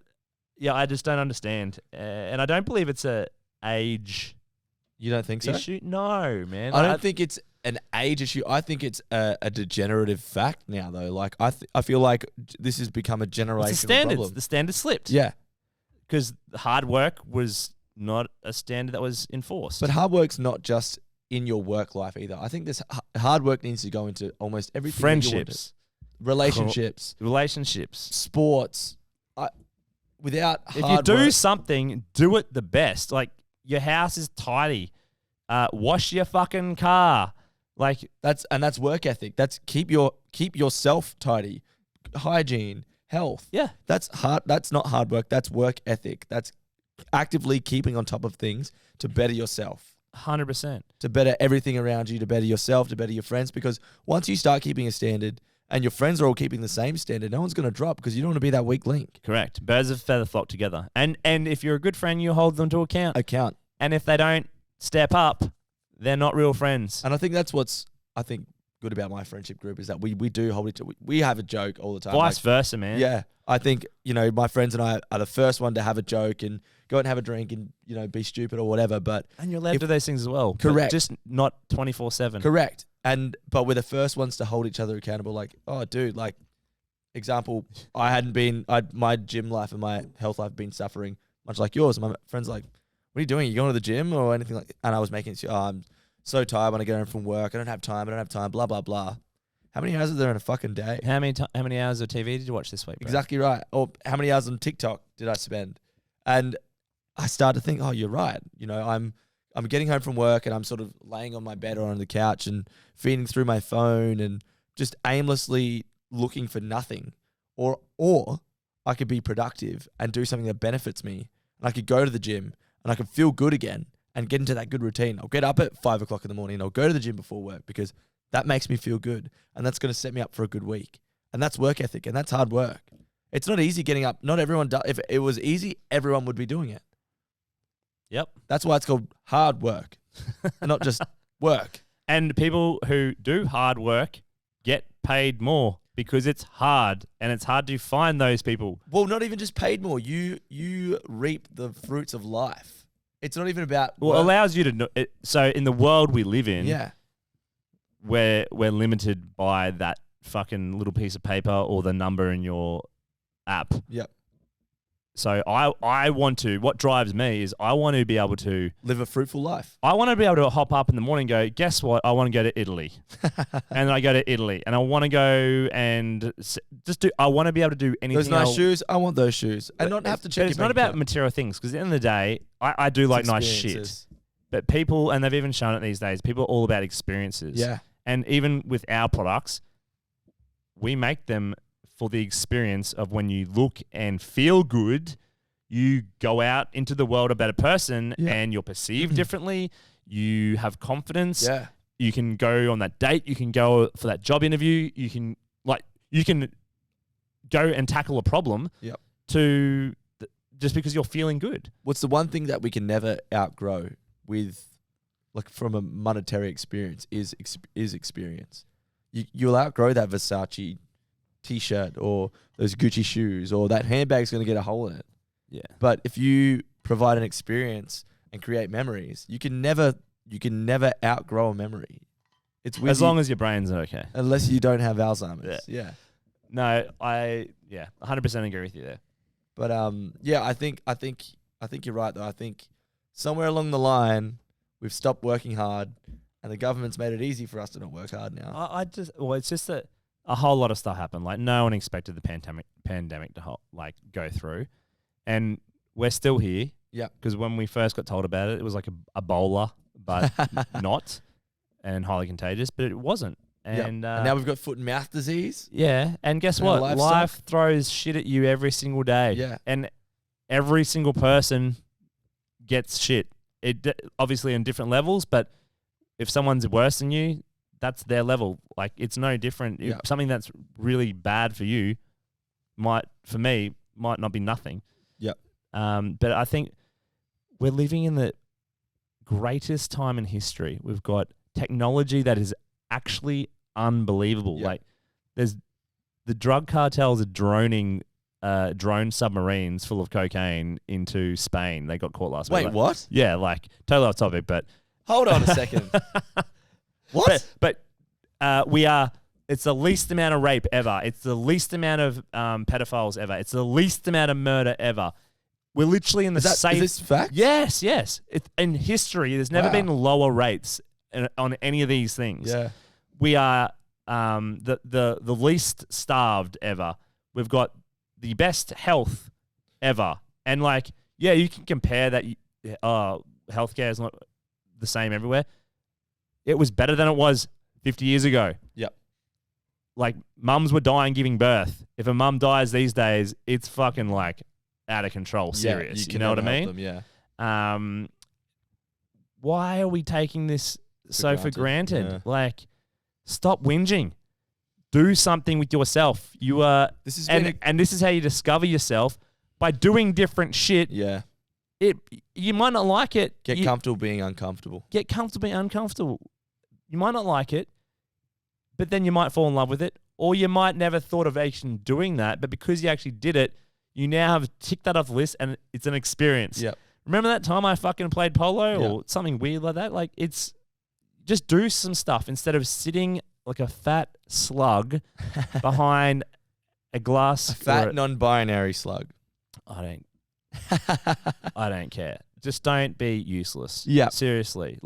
yeah, I just don't understand. And I don't believe it's a age. You don't think so? Issue? No, man. I don't think it's an age issue. I think it's a degenerative fact now, though. Like I feel like this has become a generational problem. The standard slipped. Yeah, because hard work was not a standard that was enforced. But hard work's not just in your work life either. I think this hard work needs to go into almost everything. Friendships, relationships, sports. Without hard if you do something, do it the best. Like your house is tidy. Wash your fucking car. Like that's work ethic. That's keep yourself tidy, hygiene, health. Yeah, that's hard. That's not hard work. That's work ethic. That's actively keeping on top of things to better yourself. 100%. To better everything around you, to better yourself, to better your friends. Because once you start keeping a standard, and your friends are all keeping the same standard, no one's going to drop because you don't want to be that weak link. Correct. Birds of a feather flock together. And if you're a good friend, you hold them to account. And if they don't step up, they're not real friends. And I think that's what's, good about my friendship group is that we do hold each other. We have a joke all the time. Vice versa, man. Yeah. I think, my friends and I are the first one to have a joke and go out and have a drink and, be stupid or whatever. And you're allowed to do those things as well. Correct. Just not 24/7. Correct. But we're the first ones to hold each other accountable. Like, oh, dude, like, example, my gym life and my health life have been suffering much like yours. And my friend's like, what are you doing? Are you going to the gym or anything like that? And I was making it, I'm so tired when I get home from work. I don't have time, blah, blah, blah. How many hours are there in a fucking day? How many hours of TV did you watch this week, bro? Exactly right. Or how many hours on TikTok did I spend? And I started to think, oh, you're right. I'm getting home from work and I'm sort of laying on my bed or on the couch and feeding through my phone and just aimlessly looking for nothing. Or I could be productive and do something that benefits me. And I could go to the gym and I could feel good again and get into that good routine. I'll get up at 5 o'clock in the morning and I'll go to the gym before work because that makes me feel good. And that's going to set me up for a good week. And that's work ethic and that's hard work. It's not easy getting up. Not everyone does. If it was easy, everyone would be doing it. Yep. That's why it's called hard work, not just work. And people who do hard work get paid more because it's hard, and it's hard to find those people. Well, not even just paid more. You reap the fruits of life. It's not even about work. It allows you to know. So in the world we live in, we're limited by that fucking little piece of paper or the number in your app. Yep. So I want to, what drives me is I want to be able to live a fruitful life. I want to be able to hop up in the morning and go, guess what? I want to go to Italy. And I go to Italy and I want to go and I want to be able to do anything. Those nice shoes, I want those shoes. And not have to check. It's not about material things because at the end of the day, I do like nice shit. But people, and they've even shown it these days, people are all about experiences. Yeah. And even with our products, we make them for the experience of when you look and feel good, you go out into the world a better person and you're perceived differently. You have confidence. Yeah. You can go on that date. You can go for that job interview. You can go and tackle a problem just because you're feeling good. What's the one thing that we can never outgrow with, like, from a monetary experience is experience. You'll outgrow that Versace T-shirt or those Gucci shoes or that handbag's going to get a hole in it. Yeah. But if you provide an experience and create memories, you can never outgrow a memory. It's as long as your brain's okay. Unless you don't have Alzheimer's. Yeah. No, 100% agree with you there. But I think you're right though. I think somewhere along the line we've stopped working hard and the government's made it easy for us to not work hard now. It's just that a whole lot of stuff happened. Like no one expected the pandemic to go through, and we're still here. Yeah. Because when we first got told about it, it was like a Ebola, but not, and highly contagious. But it wasn't. And now we've got foot and mouth disease. Yeah. And guess what? Life throws shit at you every single day. Yeah. And every single person gets shit. It obviously on different levels, but if someone's worse than you, that's their level. Like it's no different. Yeah. Something that's really bad for you might not be nothing. Yeah. But I think we're living in the greatest time in history. We've got technology that is actually unbelievable. Yeah. Like there's the drug cartels are droning drone submarines full of cocaine into Spain. They got caught last week. Wait, what? Yeah, like totally off topic, but hold on a second. What? But it's the least amount of rape ever. It's the least amount of pedophiles ever. It's the least amount of murder ever. We're literally in the same. Is this fact? Yes. In history, there's never been lower rates on any of these things. Yeah. We are the least starved ever. We've got the best health ever. And you can compare that. Healthcare is not the same everywhere. It was better than it was 50 years ago. Yep. Like mums were dying giving birth. If a mum dies these days, it's fucking out of control, serious. Yeah, you know what I mean? Them, yeah. Why are we taking this for granted? Yeah. Stop whinging. Do something with yourself. You are this is how you discover yourself by doing different shit. Yeah. You might not like it. Get comfortable being uncomfortable. Get comfortable being uncomfortable. You might not like it, but then you might fall in love with it, or you might never thought of actually doing that, but because you actually did it, you now have ticked that off the list, and it's an experience. Yep. Remember that time I fucking played polo or something weird like that? It's just do some stuff instead of sitting like a fat slug behind a glass. A fat non-binary slug. I don't care. Just don't be useless. Yeah. Seriously.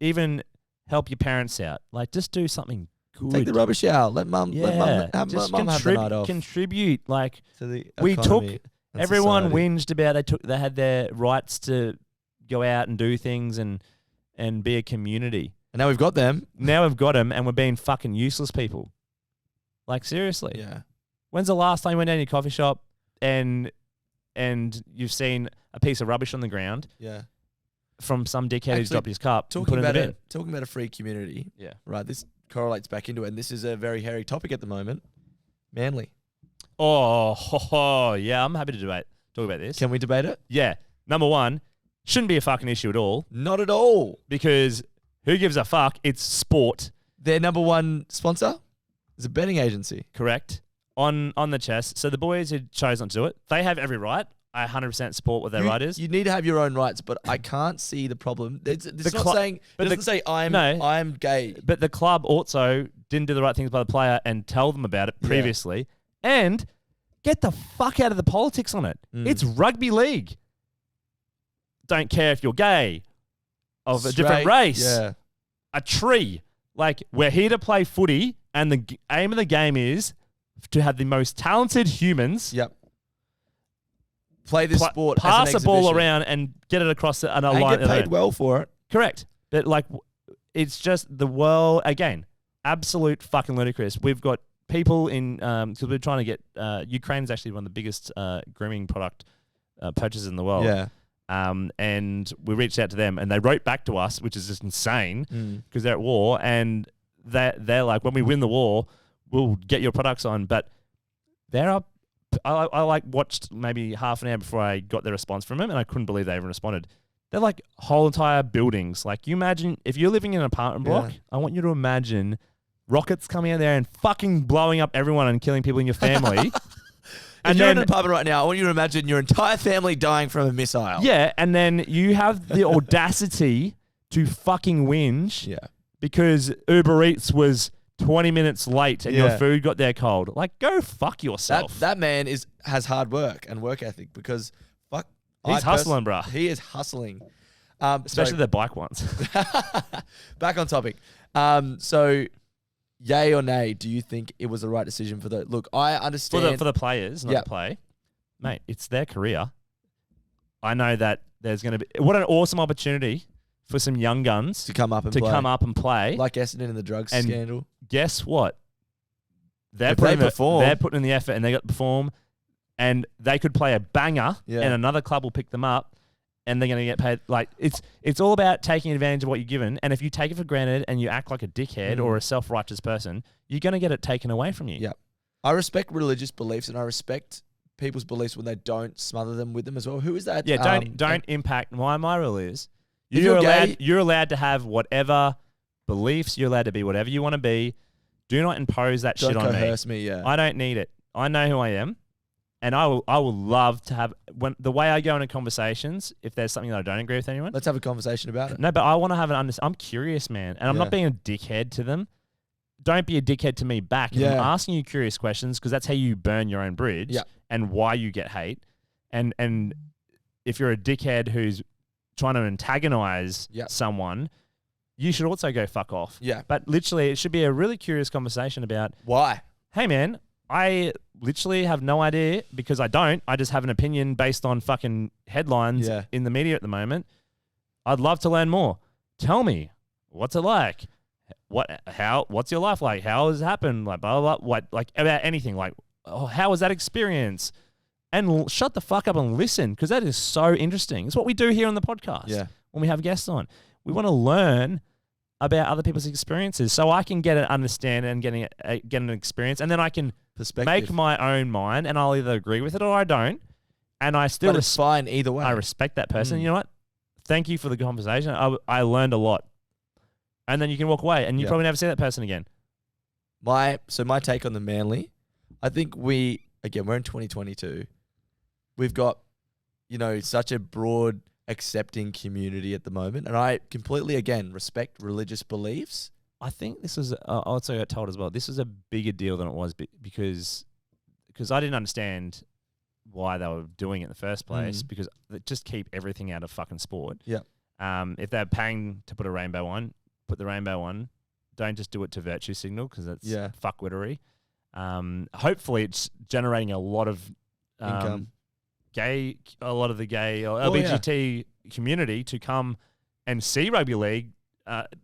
Even help your parents out. Just do something good. Take the rubbish out. Let mum have the night off. Contribute. To the economy. Everyone whinged about they had their rights to go out and do things and be a community. And now we've got them. And we're being fucking useless people. Seriously. Yeah. When's the last time you went down to your coffee shop and you've seen a piece of rubbish on the ground? Yeah. From some dickhead who's dropped his cup and put it in the bin. Talking about a free community. Yeah. Right. This correlates back into it. And this is a very hairy topic at the moment. Manly. Yeah. I'm happy to talk about this. Can we debate it? Yeah. Number one, shouldn't be a fucking issue at all. Not at all. Because who gives a fuck? It's sport. Their number one sponsor is a betting agency. Correct. On the chest. So the boys who chose not to do it, they have every right. I 100% support what their right is. You need to have your own rights, but I can't see the problem. It doesn't say I'm gay. But the club also didn't do the right things by the player and tell them about it previously. And Get the fuck out of the politics on it. It's rugby league. Don't care if you're gay, of a different race, a tree. Like, we're here to play footy, and the aim of the game is to have the most talented humans. Play this sport. Pass a ball around and get it across a line. And get paid well for it. Correct. But like, it's just the world again. Absolute fucking ludicrous. We've got people in because we're trying to get Ukraine's actually one of the biggest grooming product purchasers in the world. Yeah. And we reached out to them, and they wrote back to us, which is just insane because they're at war, and they're like, when we win the war, we'll get your products on. But they're up. I like watched maybe half an hour before I got the response from them, and I couldn't believe they even responded. They're like whole entire buildings. Like, you imagine if you're living in an apartment block, I want you to imagine rockets coming out there and fucking blowing up everyone and killing people in your family. And you're in an apartment right now, I want you to imagine your entire family dying from a missile. Yeah, and then you have the audacity to fucking whinge because Uber Eats was 20 minutes late and your food got there cold. Like, go fuck yourself. That man has hard work and work ethic because he's hustling, bruh. He is hustling. Especially the bike ones. Back on topic. So, yay or nay, do you think it was the right decision for the... Look, I understand... For the players, not the play. Mate, it's their career. I know that there's going to be... What an awesome opportunity for some young guns... To come up and play. Like Essendon in the drugs scandal. Guess what? They're putting in the effort and they got to perform, and they could play a banger and another club will pick them up. And they're going to get paid. Like, it's all about taking advantage of what you're given. And if you take it for granted and you act like a dickhead or a self-righteous person, you're going to get it taken away from you. Yeah. I respect religious beliefs, and I respect people's beliefs when they don't smother them with them as well. Who is that? Yeah, don't impact. My rule is you're allowed to have whatever beliefs. You're allowed to be whatever you want to be. Do not impose that shit on me. Don't coerce me, I don't need it. I know who I am. And I will love to have the way I go into conversations. If there's something that I don't agree with anyone, let's have a conversation about it. No, but I want to have I'm curious, man, and I'm not being a dickhead to them. Don't be a dickhead to me back. I'm asking you curious questions because that's how you burn your own bridge and why you get hate. And if you're a dickhead who's trying to antagonize someone, you should also go fuck off. Yeah. But literally, it should be a really curious conversation about why. Hey, man. I literally have no idea because I don't. I just have an opinion based on fucking headlines in the media at the moment. I'd love to learn more. Tell me, what's it like? What's your life like? How has it happened? Like, blah, blah, blah. What, like, about anything. Like, how was that experience? And shut the fuck up and listen because that is so interesting. It's what we do here on the podcast when we have guests on. We want to learn about other people's experiences so I can get an understanding and get an experience, and then I can make my own mind, and I'll either agree with it or I don't. And I still... But it's fine either way. I respect that person. You know what? Thank you for the conversation. I learned a lot. And then you can walk away, and you probably never see that person again. My take on the Manly, I think we're in 2022. We've got, such a broad, accepting community at the moment. And I completely, again, respect religious beliefs. I think this was, I also got told as well, this was a bigger deal than it was because I didn't understand why they were doing it in the first place because they just keep everything out of fucking sport. Yeah. If they're paying to put a rainbow on, put the rainbow on. Don't just do it to virtue signal because that's fuckwittery. Hopefully it's generating a lot of income. A lot of the gay or LGBT community to come and see rugby league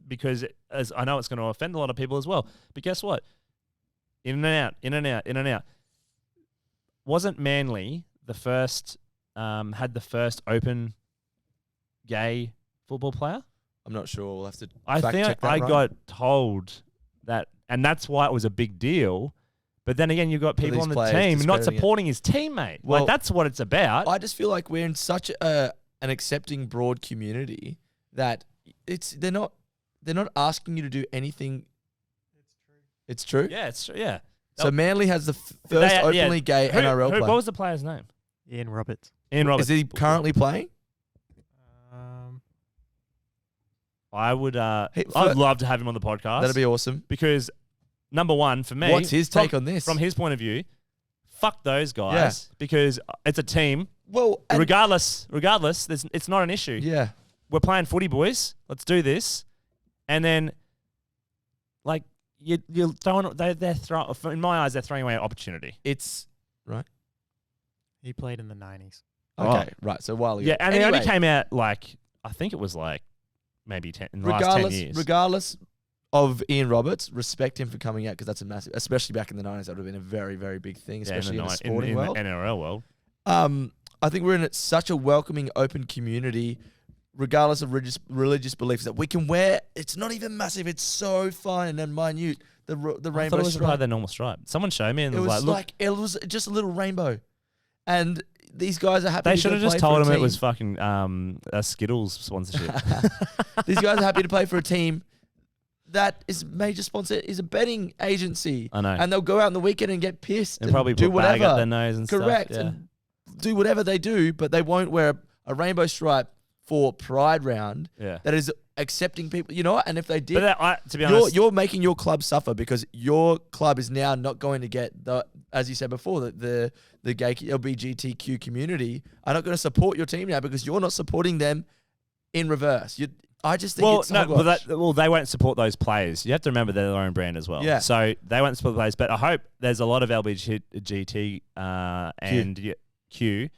because as I know it's going to offend a lot of people as well. But guess what? In and out. Wasn't Manly the first, had the first open gay football player? I'm not sure. We'll have to I got told that, and that's why it was a big deal. But then again, you've got people on the team not supporting his teammate. Well, like, that's what it's about. I just feel like we're in such an accepting, broad community that they're not asking you to do anything. It's true. Yeah, it's true. Yeah. So Manly has the first openly gay NRL player. What was the player's name? Ian Roberts. Is he currently playing? I would. I'd love to have him on the podcast. That'd be awesome. Because number one, for me, what's his take on this? From his point of view, fuck those guys because it's a team. Well, regardless, it's not an issue. Yeah. We're playing footy, boys. Let's do this. And then, like, you don't. In my eyes, they're throwing away an opportunity. It's right. He played in the 90s. Okay, right. So a while ago. Yeah, and it only came out like I think it was like maybe 10 in the last 10 years. Regardless of Ian Roberts, respect him for coming out because that's a massive, especially back in the 90s. That would have been a very, very big thing, especially in the sporting world, in the NRL world. I think we're in such a welcoming, open community. Regardless of religious beliefs, that we can wear, it's not even massive. It's so fine and minute. The rainbow I thought it was stripe. part of the normal stripe. Someone showed me, and it was like, it was just a little rainbow. And these guys are happy. They should have just told him it was fucking a Skittles sponsorship. These guys are happy to play for a team that is major sponsor is a betting agency. I know, and they'll go out on the weekend and get pissed and probably do put whatever. Bag up their nose and correct, stuff. Yeah. and do whatever they do, but they won't wear a rainbow stripe for Pride round that is accepting people, you know what? And if they did, to be honest, you're making your club suffer because your club is now not going to get the, as you said before, the gay LGBTQ community are not going to support your team now because you're not supporting them in reverse. I just think it's they won't support those players. You have to remember they're their own brand as well. Yeah. So they won't support the players, but I hope there's a lot of LGBT and Q.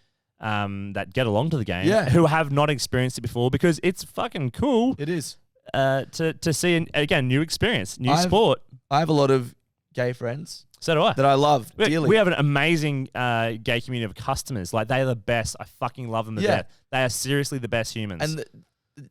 That get along to the game who have not experienced it before because it's fucking cool. It is. To see, again, new experience, new sport. I have a lot of gay friends. So do I. That I love dearly. We have an amazing gay community of customers. Like, they are the best. I fucking love them to death. They are seriously the best humans. And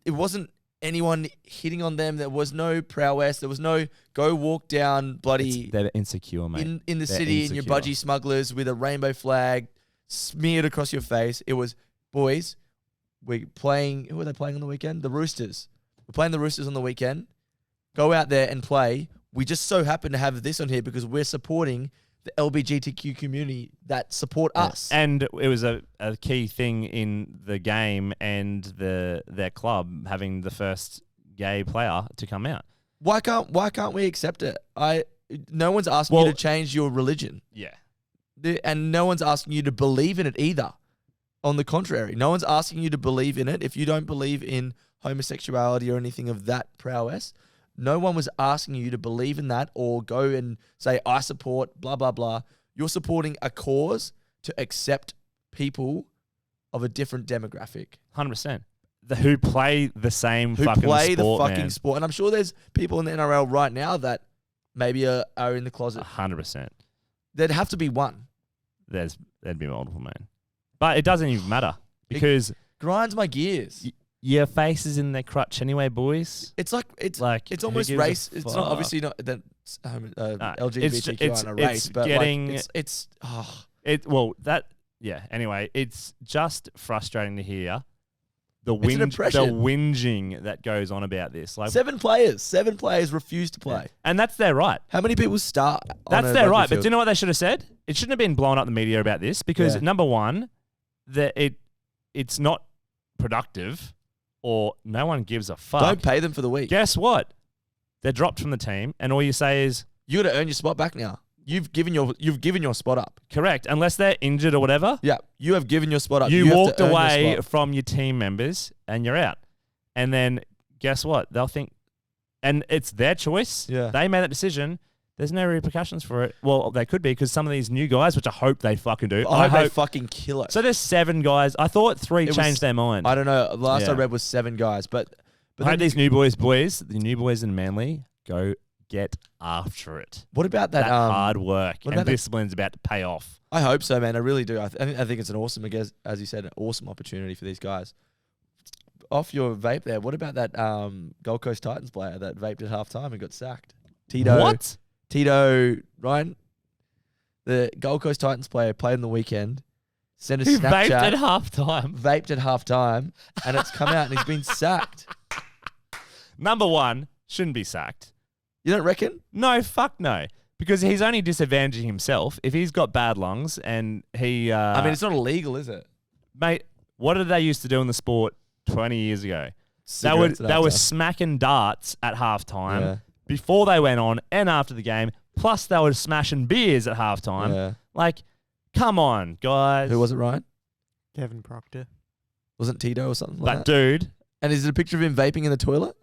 it wasn't anyone hitting on them. There was no prowess. There was no go walk down bloody... They're insecure, mate. In the city in your budgie smugglers with a rainbow flag smeared across your face. It was, boys, we're playing... Who are they playing on the weekend? The Roosters. We're playing the Roosters on the weekend. Go out there and play. We just so happen to have this on here because we're supporting the LGBTQ community that support us. And it was a key thing in the game and their club having the first gay player to come out. Why can't we accept it? No one's asking you to change your religion. Yeah. And no one's asking you to believe in it either. On the contrary, no one's asking you to believe in it. If you don't believe in homosexuality or anything of that prowess, no one was asking you to believe in that or go and say, I support blah, blah, blah. You're supporting a cause to accept people of a different demographic. 100%. Who play the same who fucking play sport, the fucking man. sport. And I'm sure there's people in the NRL right now that maybe are in the closet. 100%. There'd have to be one. There'd be multiple, man. But it doesn't even matter because... It grinds my gears. Your face is in their crutch anyway, boys. It's almost race. It's not obviously not that LGBTQ on a race, but Anyway, it's just frustrating to hear the whinging that goes on about this. Like 7 players refuse to play, and that's their right. How many people start? That's their right. But do you know what they should have said? It shouldn't have been blowing up the media about this because number one, that it's not productive. Or no one gives a fuck. Don't pay them for the week. Guess what? They're dropped from the team, and all you say is you got to earn your spot back now. You've given your spot up. Correct, unless they're injured or whatever. Yeah, you have given your spot up. You walked away from your team members, and you're out. And then guess what? They'll think, and it's their choice. Yeah, they made that decision. There's no repercussions for it. Well, they could be because some of these new guys, which I hope they fucking do. I hope they fucking kill it. So there's 7 guys. I thought 3 changed their mind. I don't know. Last I read was 7 guys, but I hope these new boys, the new boys in Manly, go get after it. What about that hard work and discipline's about to pay off? I hope so, man. I really do. I think it's an awesome, as you said, an awesome opportunity for these guys. Off your vape there. What about that Gold Coast Titans player that vaped at halftime and got sacked? Tito, Ryan, the Gold Coast Titans player, played on the weekend, sent a Snapchat. Vaped at halftime, and it's come out and he's been sacked. Number one, shouldn't be sacked. You don't reckon? No, fuck no. Because he's only disadvantaging himself. If he's got bad lungs and he... it's not illegal, is it? Mate, what did they used to do in the sport 20 years ago? They were smacking darts at halftime. Yeah. Before they went on and after the game, plus they were smashing beers at halftime. Yeah. Like, Come on, guys. Who was it, Ryan? Kevin Proctor. Wasn't Tito or something like that? Dude. And is it a picture of him vaping in the toilet?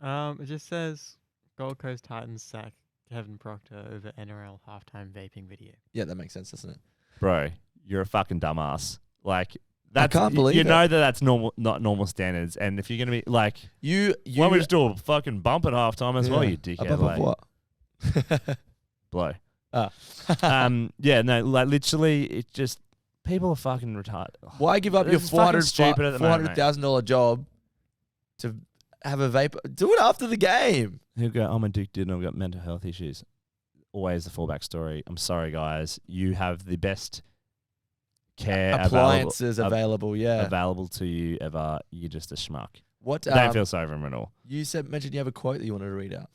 It just says Gold Coast Titans sack Kevin Proctor over NRL halftime vaping video. Yeah, that makes sense, doesn't it? Bro, you're a fucking dumbass. Like, that's, I can't believe you know that's normal, not normal standards. And if you're gonna be like, why don't we just do a fucking bump at halftime as well, you dickhead? A bump of what? Blow. Yeah, no, like literally, it just people are fucking retarded. Why give up your $400,000 job to have a vape? Do it after the game. He'll go, I'm addicted and I've got mental health issues. Always the fallback story. I'm sorry, guys. You have the best care appliances available to you ever. You're just a schmuck. What? Don't feel sorry for him at all. You mentioned you have a quote that you wanted to read out.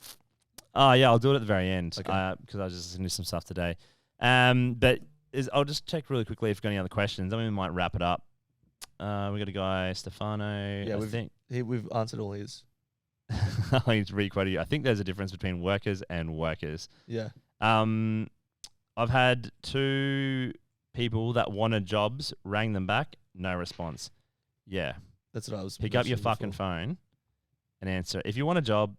Oh yeah, I'll do it at the very end because I was just listening to some stuff today. But I'll just check really quickly if you've got any other questions. Then we might wrap it up. We got a guy, Stefano. Yeah, we've answered all his. I need to re-quote you. I think there's a difference between workers and workers. Yeah. I've had 2 people that wanted jobs, rang them back, no response. Yeah. That's what I was. Pick up your fucking phone and answer. If you want a job,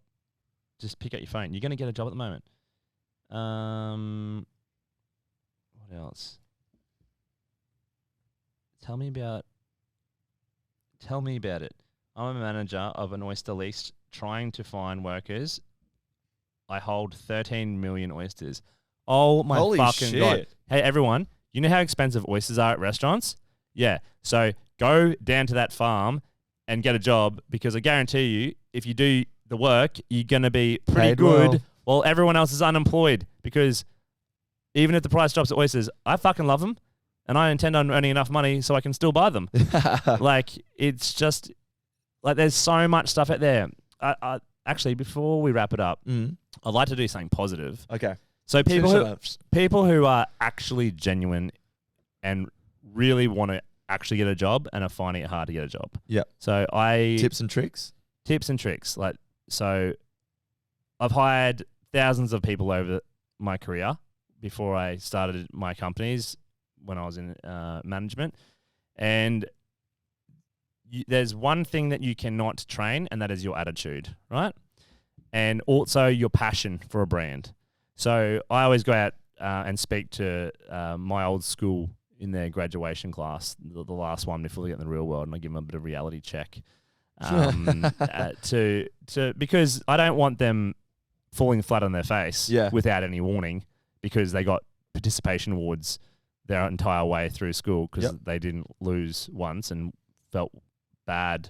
just pick up your phone. You're going to get a job at the moment. What else? Tell me about it. I'm a manager of an oyster lease trying to find workers. I hold 13 million oysters. Oh my Holy fucking shit. God. Hey, everyone, you know how expensive oysters are at restaurants? Yeah. So go down to that farm and get a job because I guarantee you, if you do the work, you're going to be pretty Paid good while everyone else is unemployed because even if the price drops at oysters, I fucking love them and I intend on earning enough money so I can still buy them. Like, it's just, like, there's so much stuff out there. Actually, before we wrap it up, I'd like to do something positive. Okay. So people who are actually genuine and really want to actually get a job and are finding it hard to get a job. Yeah. So Tips and tricks. Like, so I've hired thousands of people over my career before I started my companies when I was in management. And there's one thing that you cannot train, and that is your attitude, right? And also your passion for a brand. So I always go out and speak to my old school in their graduation class, the last one before they get in the real world, and I give them a bit of reality check because I don't want them falling flat on their face without any warning because they got participation awards their entire way through school because they didn't lose once and felt bad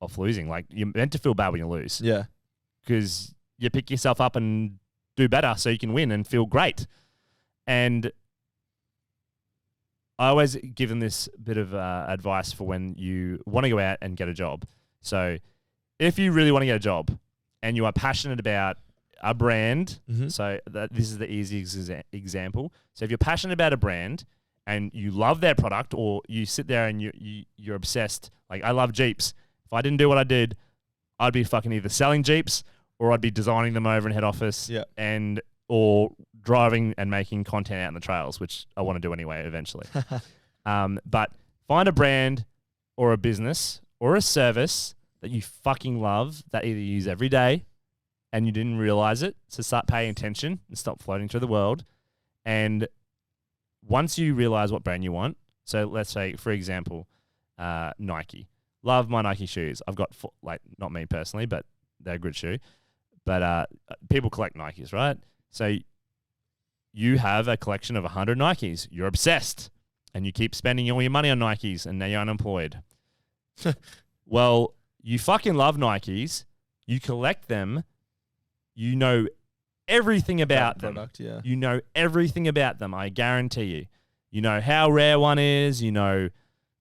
off losing. Like, you're meant to feel bad when you lose. Yeah. Because you pick yourself up and do better so you can win and feel great. And I always give them this bit of advice for when you want to go out and get a job. So if you really want to get a job and you are passionate about a brand, so this is the easy example. So if you're passionate about a brand and you love their product, or you sit there and you're obsessed, like I love Jeeps. If I didn't do what I did, I'd be fucking either selling Jeeps or I'd be designing them over in head office or driving and making content out in the trails, which I want to do anyway eventually. But find a brand or a business or a service that you fucking love that either you use every day and you didn't realize it. So start paying attention and stop floating through the world. And once you realize what brand you want, so let's say, for example, Nike. Love my Nike shoes. I've got, not me personally, but they're a good shoe. But people collect Nikes, right? So you have a collection of 100 Nikes. You're obsessed. And you keep spending all your money on Nikes, and now you're unemployed. Well, you fucking love Nikes. You collect them. You know everything about them. You know everything about them, I guarantee you. You know how rare one is. You know,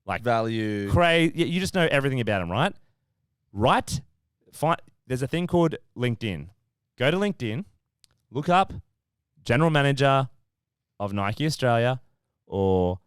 like, value. You just know everything about them, right? Right? There's a thing called LinkedIn. Go to LinkedIn, look up general manager of Nike Australia or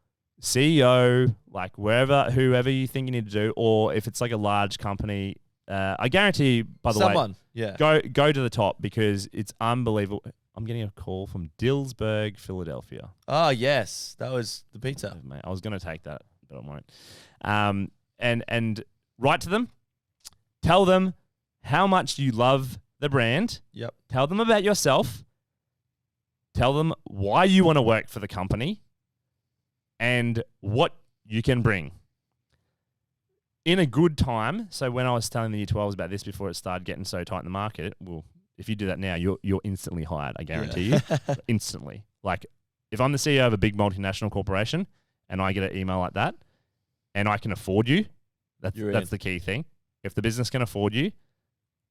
CEO, like whoever you think you need to do, or if it's like a large company, I guarantee you, by the way, yeah, go to the top because it's unbelievable. I'm getting a call from Dillsburg, Philadelphia. Oh, yes. That was the pizza. Mate, I was going to take that, but I won't. And write to them. Tell them how much you love the brand. Yep. Tell them about yourself. Tell them why you want to work for the company and what you can bring. In a good time, so when I was telling the Year 12s about this before it started getting so tight in the market, well, if you do that now, you're instantly hired, I guarantee you. Instantly. Like, if I'm the CEO of a big multinational corporation and I get an email like that and I can afford you, that's the key thing. If the business can afford you,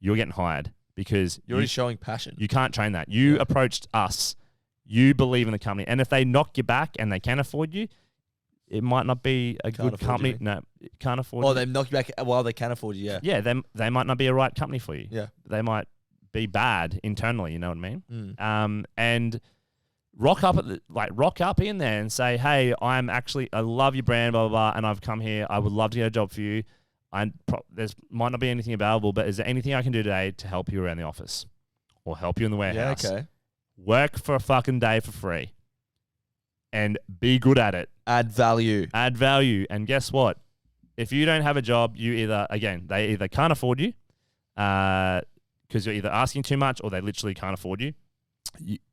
you're getting hired because you're already showing passion. You can't train that. You approached us. You believe in the company. And if they knock you back and they can afford you, it might not be a good company. No, it can't afford you. They knock you back while they can afford you, Yeah, they might not be a right company for you. Yeah. They might be bad internally, you know what I mean? And rock up in there and say, hey, I love your brand, blah, blah, blah, and I've come here. I would love to get a job for you. There's might not be anything available, but is there anything I can do today to help you around the office or help you in the warehouse? Yeah, okay. Work for a fucking day for free and be good at it. Add value. And guess what? If you don't have a job, they either can't afford you because you're either asking too much or they literally can't afford you.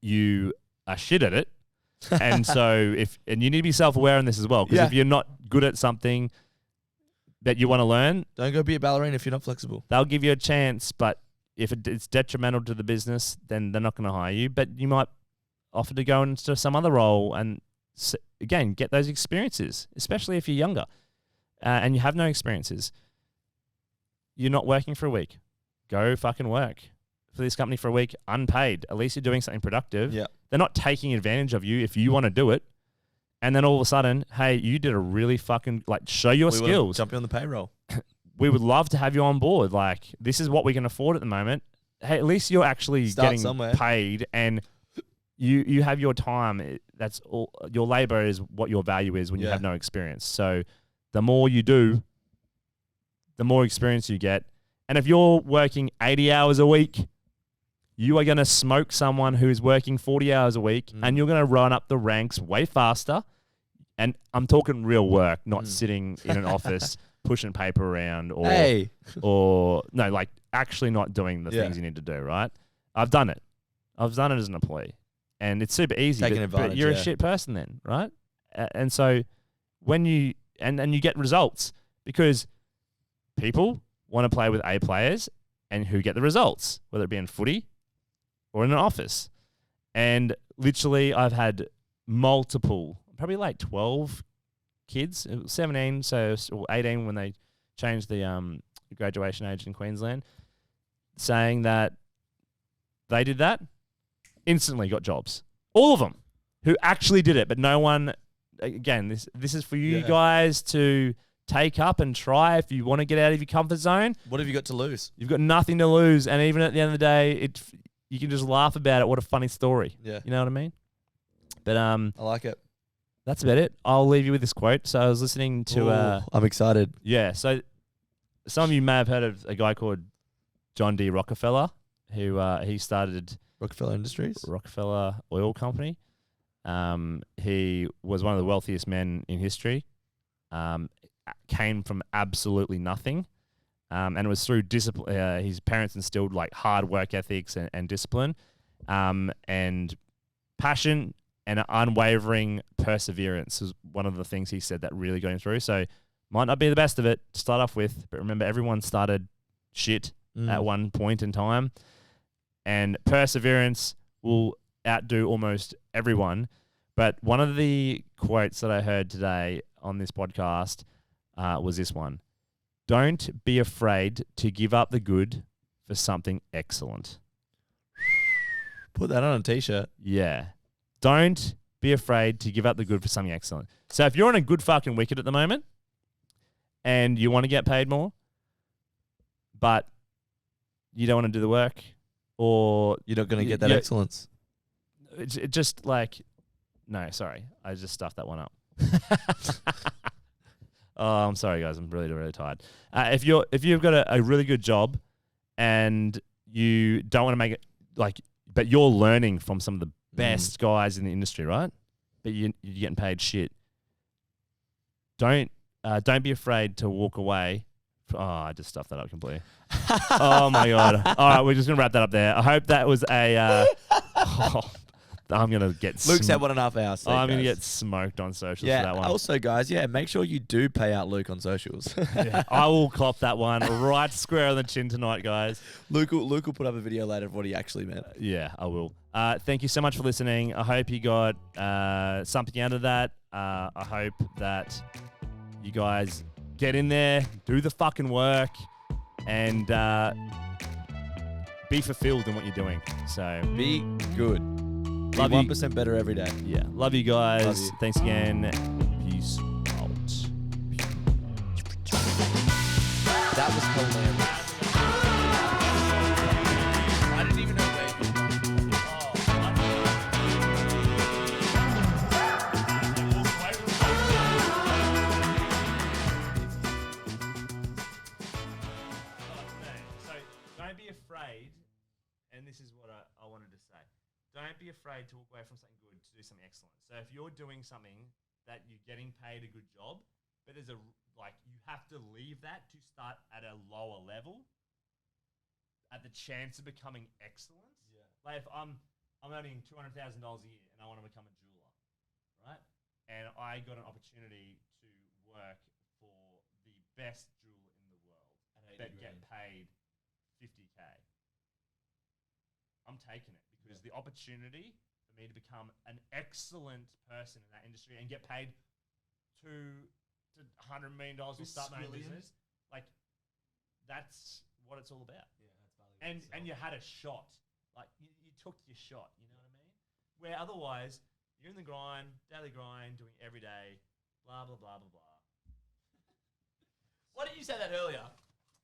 You are shit at it. And so and you need to be self-aware in this as well, because if you're not good at something that you want to learn, don't go be a ballerina if you're not flexible. They'll give you a chance, but if it's detrimental to the business, then they're not going to hire you. But you might offer to go into some other role and, again, get those experiences, especially if you're younger and you have no experiences. You're not working for a week. Go fucking work for this company for a week, unpaid. At least you're doing something productive. Yeah. They're not taking advantage of you if you want to do it. And then all of a sudden, hey, you did a really fucking, show your skills. Jump you on the payroll. We would love to have you on board. This is what we can afford at the moment. Hey, at least you're actually getting paid and you have your time. That's all. Your labor is what your value is when you have no experience. So the more you do, the more experience you get. And if you're working 80 hours a week, you are going to smoke someone who's working 40 hours a week and you're going to run up the ranks way faster. And I'm talking real work, not sitting in an office pushing paper around or actually not doing the things you need to do, right? I've done it. As an employee. And it's super easy, but you're a shit person then, right? And so when you get results, because people want to play with A players and who get the results, whether it be in footy or in an office. And literally I've had multiple, probably 12 kids, 17, or 18 when they changed the graduation age in Queensland, saying that they did that, instantly got jobs. All of them who actually did it, but no one, again, this is for you guys to take up and try if you want to get out of your comfort zone. What have you got to lose? You've got nothing to lose. And even at the end of the day, you can just laugh about it. What a funny story. Yeah. You know what I mean? But I like it. That's about it. I'll leave you with this quote. So I was listening to... I'm excited. Yeah. So some of you may have heard of a guy called John D. Rockefeller, who he started... Rockefeller Industries? Rockefeller Oil Company. He was one of the wealthiest men in history. Came from absolutely nothing. And it was through discipline. His parents instilled hard work ethics and discipline, and passion and unwavering perseverance was one of the things he said that really got him through. So might not be the best of it to start off with, but remember everyone started shit at one point in time, and perseverance will outdo almost everyone. But one of the quotes that I heard today on this podcast was this one. Don't be afraid to give up the good for something excellent. Put that on a t-shirt. Yeah. Don't be afraid to give up the good for something excellent. So if you're on a good fucking wicket at the moment and you want to get paid more, but you don't want to do the work, or you're not going to get that excellence. It's just no, sorry. I just stuffed that one up. Oh, I'm sorry, guys. I'm really, really tired. If you've got a really good job and you don't want to make it but you're learning from some of the best guys in the industry, right? But you're getting paid shit. Don't be afraid to walk away. Oh, I just stuffed that up completely. Oh my God. All right, we're just gonna wrap that up there. I hope that was a. I'm gonna get. Luke's at 1.5 hours. So I'm gonna get smoked on socials for that one. Also, guys, make sure you do pay out Luke on socials. I will cop that one right square on the chin tonight, guys. Luke will put up a video later of what he actually meant. Yeah, I will. Thank you so much for listening. I hope you got something out of that. I hope that you guys get in there, do the fucking work, and be fulfilled in what you're doing. So be good. Be 1% better every day. Yeah. Love you guys. Love you. Thanks again. Peace out. That was hilarious. I didn't even know So don't be afraid, and this is what I wanted to say. Don't be afraid to walk away from something good to do something excellent. So if you're doing something that you're getting paid a good job, but there's you have to leave that to start at a lower level, at the chance of becoming excellent. Yeah. Like if I'm earning $200,000 a year and I want to become a jeweler, right? And I got an opportunity to work for the best jeweler in the world that get paid $50K. I'm taking it. Because the opportunity for me to become an excellent person in that industry and get paid to $100 million or start my own business, like that's what it's all about. Yeah, that's valuable. And you had a shot, like you took your shot. You know what I mean? Where otherwise you're in the grind, daily grind, doing every day, blah blah blah blah blah. Why didn't you say that earlier?